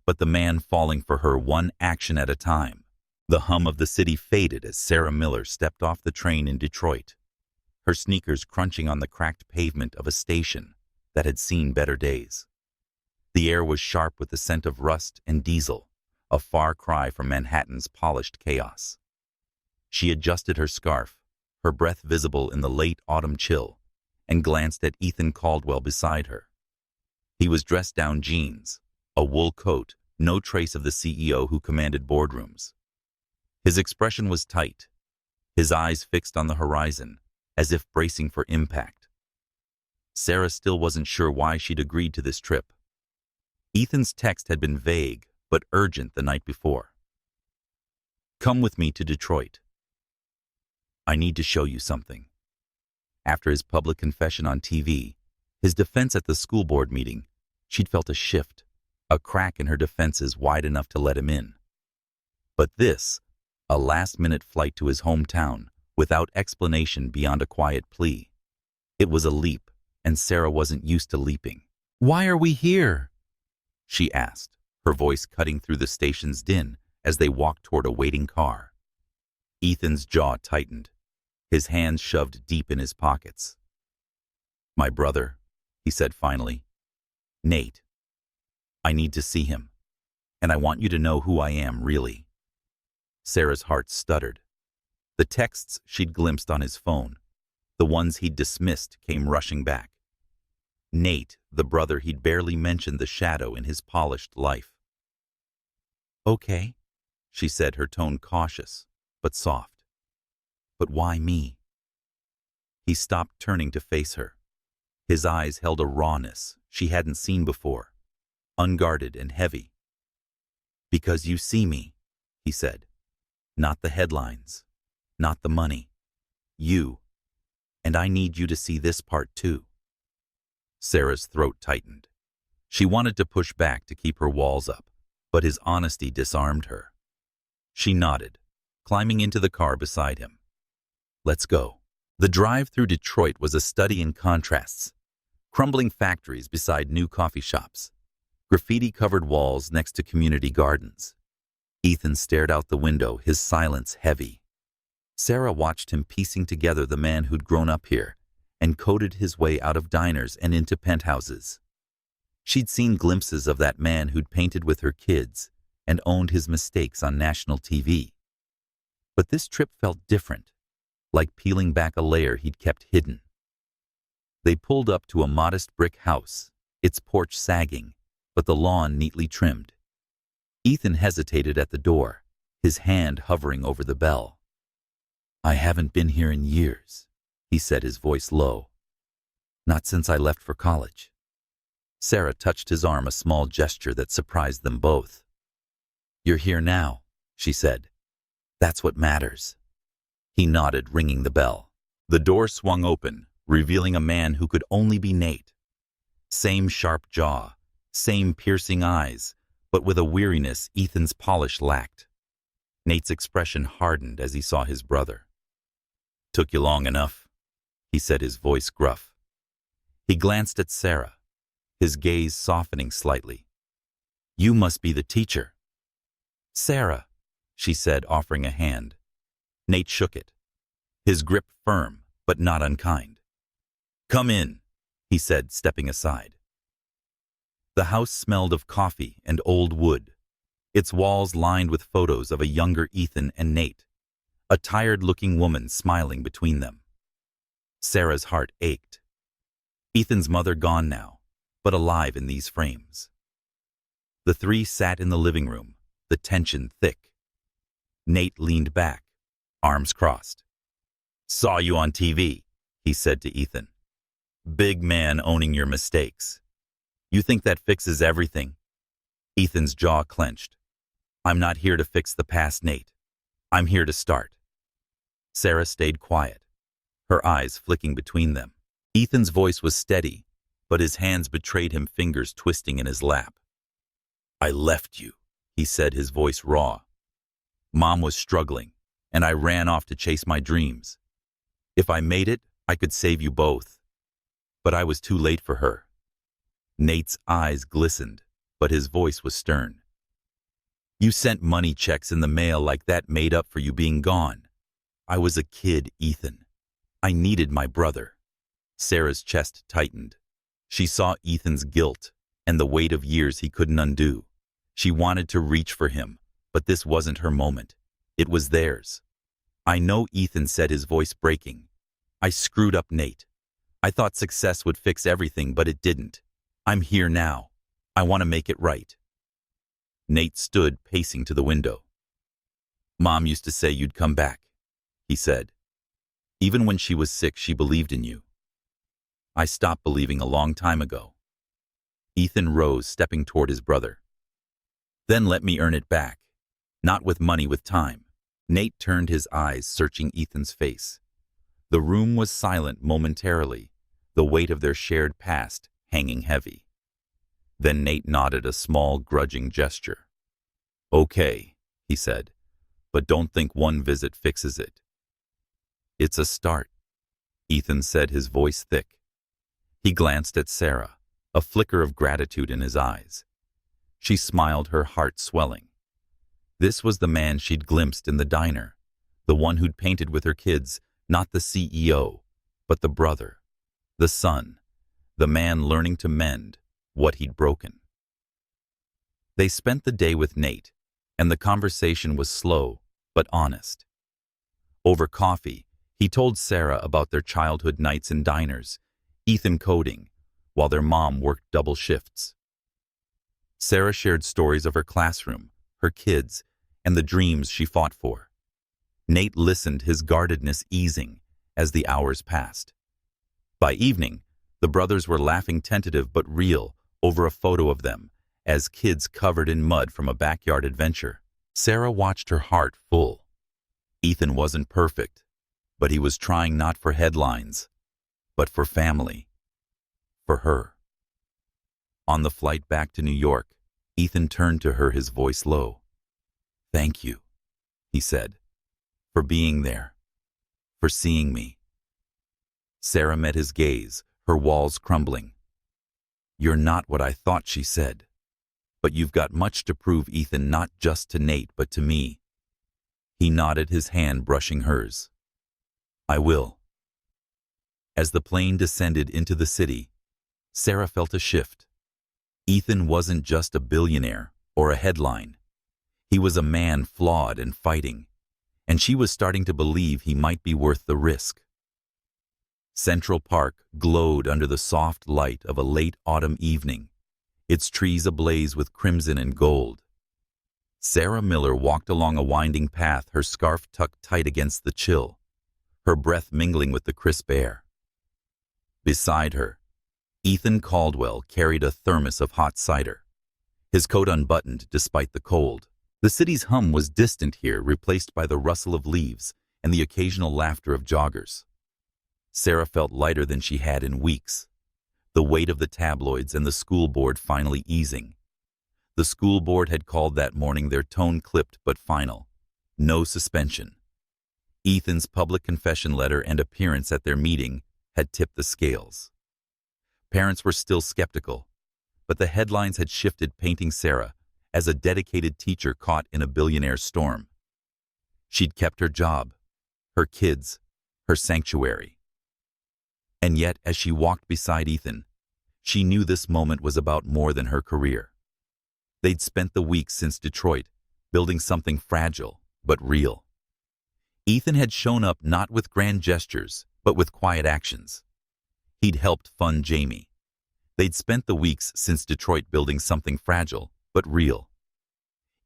but the man falling for her, one action at a time. The hum of the city faded as Sarah Miller stepped off the train in Detroit, her sneakers crunching on the cracked pavement of a station that had seen better days. The air was sharp with the scent of rust and diesel, a far cry from Manhattan's polished chaos. She adjusted her scarf, her breath visible in the late autumn chill, and glanced at Ethan Caldwell beside her. He was dressed down jeans, a wool coat, no trace of the CEO who commanded boardrooms. His expression was tight, his eyes fixed on the horizon, as if bracing for impact. Sarah still wasn't sure why she'd agreed to this trip. Ethan's text had been vague, but urgent the night before. "Come with me to Detroit. I need to show you something." After his public confession on TV, his defense at the school board meeting, she'd felt a shift, a crack in her defenses wide enough to let him in. But this, a last-minute flight to his hometown, without explanation beyond a quiet plea. It was a leap, and Sarah wasn't used to leaping. "Why are we here?" she asked, her voice cutting through the station's din as they walked toward a waiting car. Ethan's jaw tightened, his hands shoved deep in his pockets. "My brother," he said finally. "Nate. I need to see him, and I want you to know who I am, really." Sarah's heart stuttered. The texts she'd glimpsed on his phone, the ones he'd dismissed, came rushing back. Nate, the brother he'd barely mentioned, the shadow in his polished life. "Okay," she said, her tone cautious, but soft. "But why me?" He stopped, turning to face her. His eyes held a rawness she hadn't seen before, unguarded and heavy. "Because you see me," he said. "Not the headlines, not the money. You. And I need you to see this part too." Sarah's throat tightened. She wanted to push back to keep her walls up, but his honesty disarmed her. She nodded, climbing into the car beside him. "Let's go." The drive through Detroit was a study in contrasts. Crumbling factories beside new coffee shops, graffiti-covered walls next to community gardens. Ethan stared out the window, his silence heavy. Sarah watched him piecing together the man who'd grown up here and coded his way out of diners and into penthouses. She'd seen glimpses of that man who'd painted with her kids and owned his mistakes on national TV. But this trip felt different, like peeling back a layer he'd kept hidden. They pulled up to a modest brick house, its porch sagging, but the lawn neatly trimmed. Ethan hesitated at the door, his hand hovering over the bell. "I haven't been here in years," he said, his voice low. "Not since I left for college." Sarah touched his arm, a small gesture that surprised them both. "You're here now," she said. "That's what matters." He nodded, ringing the bell. The door swung open, revealing a man who could only be Nate. Same sharp jaw, same piercing eyes, but with a weariness Ethan's polish lacked. Nate's expression hardened as he saw his brother. "Took you long enough," he said, his voice gruff. He glanced at Sarah, his gaze softening slightly. "You must be the teacher." "Sarah," she said, offering a hand. Nate shook it, his grip firm but not unkind. "Come in," he said, stepping aside. The house smelled of coffee and old wood, its walls lined with photos of a younger Ethan and Nate, a tired-looking woman smiling between them. Sarah's heart ached. Ethan's mother gone now, but alive in these frames. The three sat in the living room, the tension thick. Nate leaned back, arms crossed. "Saw you on TV," he said to Ethan. "Big man owning your mistakes. You think that fixes everything?" Ethan's jaw clenched. "I'm not here to fix the past, Nate. I'm here to start." Sarah stayed quiet, her eyes flicking between them. Ethan's voice was steady, but his hands betrayed him, fingers twisting in his lap. "I left you," he said, his voice raw. "Mom was struggling, and I ran off to chase my dreams. If I made it, I could save you both. But I was too late for her." Nate's eyes glistened, but his voice was stern. "You sent money checks in the mail like that made up for you being gone. I was a kid, Ethan. I needed my brother." Sarah's chest tightened. She saw Ethan's guilt and the weight of years he couldn't undo. She wanted to reach for him, but this wasn't her moment. It was theirs. "I know," Ethan said, his voice breaking. "I screwed up, Nate. I thought success would fix everything, but it didn't. I'm here now. I want to make it right." Nate stood, pacing to the window. "Mom used to say you'd come back," he said. "Even when she was sick, she believed in you. I stopped believing a long time ago." Ethan rose, stepping toward his brother. "Then let me earn it back. Not with money, with time." Nate turned, his eyes searching Ethan's face. The room was silent momentarily, the weight of their shared past hanging heavy. Then Nate nodded, a small, grudging gesture. "Okay," he said, "but don't think one visit fixes it." "It's a start," Ethan said, his voice thick. He glanced at Sarah, a flicker of gratitude in his eyes. She smiled, her heart swelling. This was the man she'd glimpsed in the diner, the one who'd painted with her kids, not the CEO, but the brother, the son, the man learning to mend what he'd broken. They spent the day with Nate, and the conversation was slow but honest. Over coffee, he told Sarah about their childhood nights in diners, Ethan coding, while their mom worked double shifts. Sarah shared stories of her classroom, her kids, and the dreams she fought for. Nate listened, his guardedness easing as the hours passed. By evening, The brothers were laughing tentative but real over a photo of them, as kids covered in mud from a backyard adventure. Sarah watched her heart full. Ethan wasn't perfect, but he was trying not for headlines, but for family. For her. On the flight back to New York, Ethan turned to her, his voice low. "Thank you," he said, "for being there, for seeing me." Sarah met his gaze, her walls crumbling. "You're not what I thought," she said. "But you've got much to prove, Ethan, not just to Nate, but to me." He nodded, his hand brushing hers. "I will." As the plane descended into the city, Sarah felt a shift. Ethan wasn't just a billionaire or a headline. He was a man flawed and fighting, and she was starting to believe he might be worth the risk. Central Park glowed under the soft light of a late autumn evening, its trees ablaze with crimson and gold. Sarah Miller walked along a winding path, her scarf tucked tight against the chill, her breath mingling with the crisp air. Beside her, Ethan Caldwell carried a thermos of hot cider, his coat unbuttoned despite the cold. The city's hum was distant here, replaced by the rustle of leaves and the occasional laughter of joggers. Sarah felt lighter than she had in weeks, the weight of the tabloids and the school board finally easing. The school board had called that morning, their tone clipped but final. No suspension. Ethan's public confession letter and appearance at their meeting had tipped the scales. Parents were still skeptical, but the headlines had shifted, painting Sarah as a dedicated teacher caught in a billionaire storm. She'd kept her job, her kids, her sanctuary. And yet, as she walked beside Ethan, she knew this moment was about more than her career. They'd spent the weeks since Detroit building something fragile but real. Ethan had shown up not with grand gestures, but with quiet actions. He'd helped fund Jamie. They'd spent the weeks since Detroit building something fragile but real.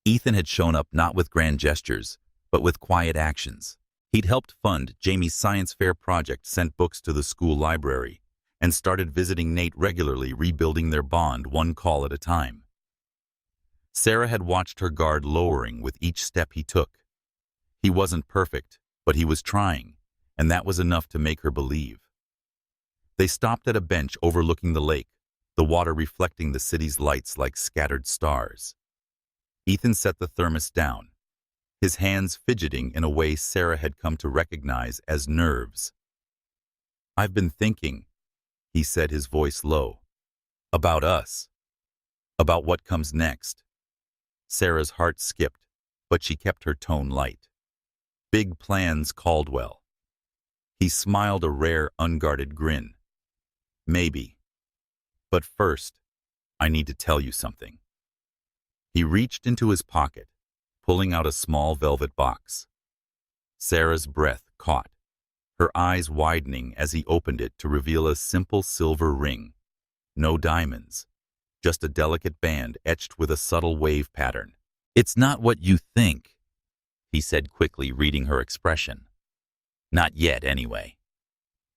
Ethan had shown up not with grand gestures, but with quiet actions. He'd helped fund Jamie's science fair project, sent books to the school library, and started visiting Nate regularly, rebuilding their bond one call at a time. Sarah had watched her guard lowering with each step he took. He wasn't perfect, but he was trying, and that was enough to make her believe. They stopped at a bench overlooking the lake, the water reflecting the city's lights like scattered stars. Ethan set the thermos down, his hands fidgeting in a way Sarah had come to recognize as nerves. "I've been thinking," he said, his voice low, "about us, about what comes next." Sarah's heart skipped, but she kept her tone light. "Big plans, Caldwell." He smiled, a rare, unguarded grin. "Maybe. But first, I need to tell you something." He reached into his pocket, pulling out a small velvet box. Sarah's breath caught, her eyes widening as he opened it to reveal a simple silver ring. No diamonds, just a delicate band etched with a subtle wave pattern. "It's not what you think," he said quickly, reading her expression. "Not yet, anyway.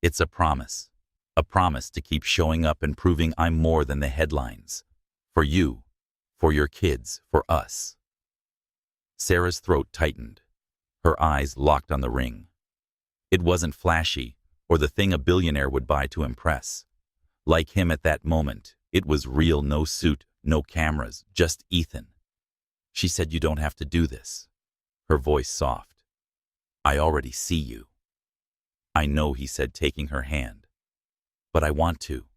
It's a promise to keep showing up and proving I'm more than the headlines. For you, for your kids, for us." Sarah's throat tightened, her eyes locked on the ring. It wasn't flashy or the thing a billionaire would buy to impress. Like him at that moment, it was real, no suit, no cameras, just Ethan. She said, "You don't have to do this," her voice soft. "I already see you." "I know," he said, taking her hand. "But I want to.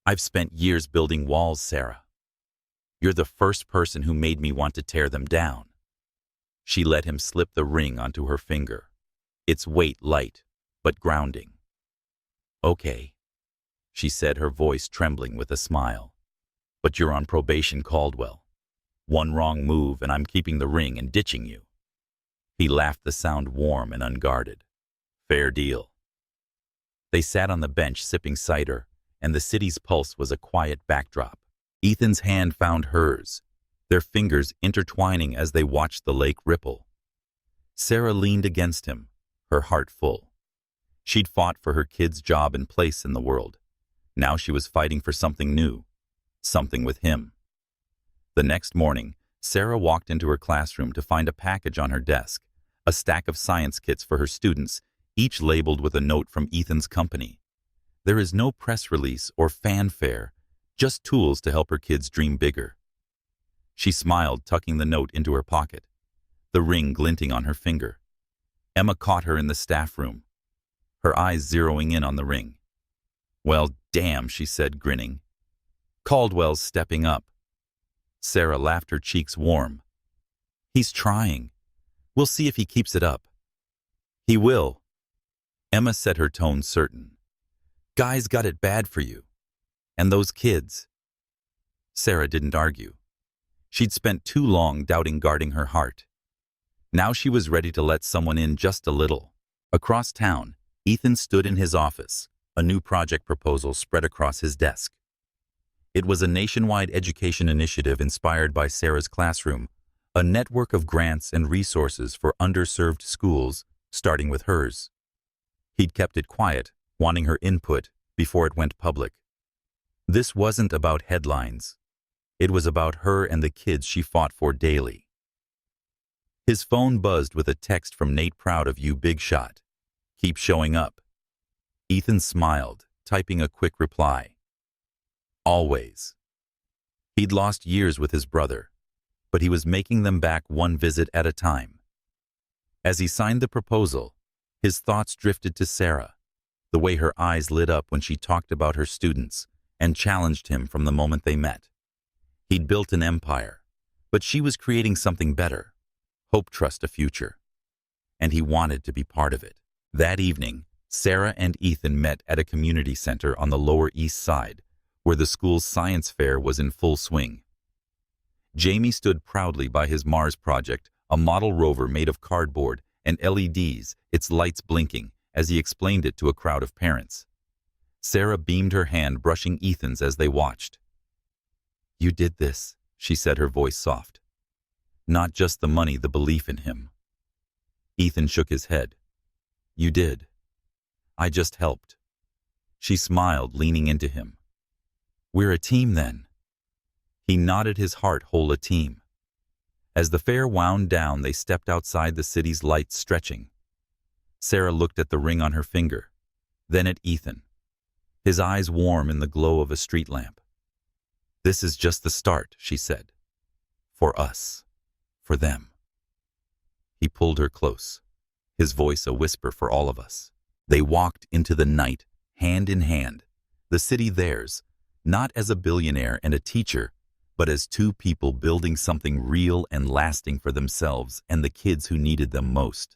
I've spent years building walls, Sarah. You're the first person who made me want to tear them down." She let him slip the ring onto her finger, its weight light but grounding. "Okay," she said, her voice trembling with a smile. "But you're on probation, Caldwell. One wrong move and I'm keeping the ring and ditching you." He laughed, the sound warm and unguarded. "Fair deal." They sat on the bench sipping cider, and the city's pulse was a quiet backdrop. Ethan's hand found hers, their fingers intertwining as they watched the lake ripple. Sarah leaned against him, her heart full. She'd fought for her kid's job and place in the world, Now she was fighting for something new, something with him. The next morning, Sarah walked into her classroom to find a package on her desk, a stack of science kits for her students, each labeled with a note from Ethan's company. There is no press release or fanfare, just tools to help her kids dream bigger. She smiled, tucking the note into her pocket, the ring glinting on her finger. Emma caught her in the staff room, her eyes zeroing in on the ring. "Well, damn," she said, grinning. "Caldwell's stepping up." Sarah laughed, her cheeks warm. "He's trying. We'll see if he keeps it up." "He will." Emma said, her tone certain. "Guys got it bad for you. And those kids." Sarah didn't argue. She'd spent too long guarding her heart. Now she was ready to let someone in just a little. Across town, Ethan stood in his office, a new project proposal spread across his desk. It was a nationwide education initiative inspired by Sarah's classroom, a network of grants and resources for underserved schools, starting with hers. He'd kept it quiet, wanting her input before it went public. This wasn't about headlines. It was about her and the kids she fought for daily. His phone buzzed with a text from Nate. "Proud of you, big shot. Keep showing up." Ethan smiled, typing a quick reply. Always. He'd lost years with his brother, but he was making them back one visit at a time. As he signed the proposal, his thoughts drifted to Sarah, the way her eyes lit up when she talked about her students and challenged him from the moment they met. He'd built an empire, but she was creating something better. Hope, trust, a future. And he wanted to be part of it. That evening, Sarah and Ethan met at a community center on the Lower East Side, where the school's science fair was in full swing. Jamie stood proudly by his Mars project, a model rover made of cardboard and LEDs, its lights blinking, as he explained it to a crowd of parents. Sarah beamed her hand, brushing Ethan's as they watched. "You did this," she said, her voice soft. "Not just the money, the belief in him." Ethan shook his head. "You did. I just helped." She smiled, leaning into him. "We're a team then." He nodded, his heart whole, a team. As the fair wound down, they stepped outside, the city's lights stretching. Sarah looked at the ring on her finger, then at Ethan, his eyes warm in the glow of a street lamp. "This is just the start," she said. "For us. For them." He pulled her close, his voice a whisper for all of us. They walked into the night, hand in hand, the city theirs, not as a billionaire and a teacher, but as two people building something real and lasting for themselves and the kids who needed them most.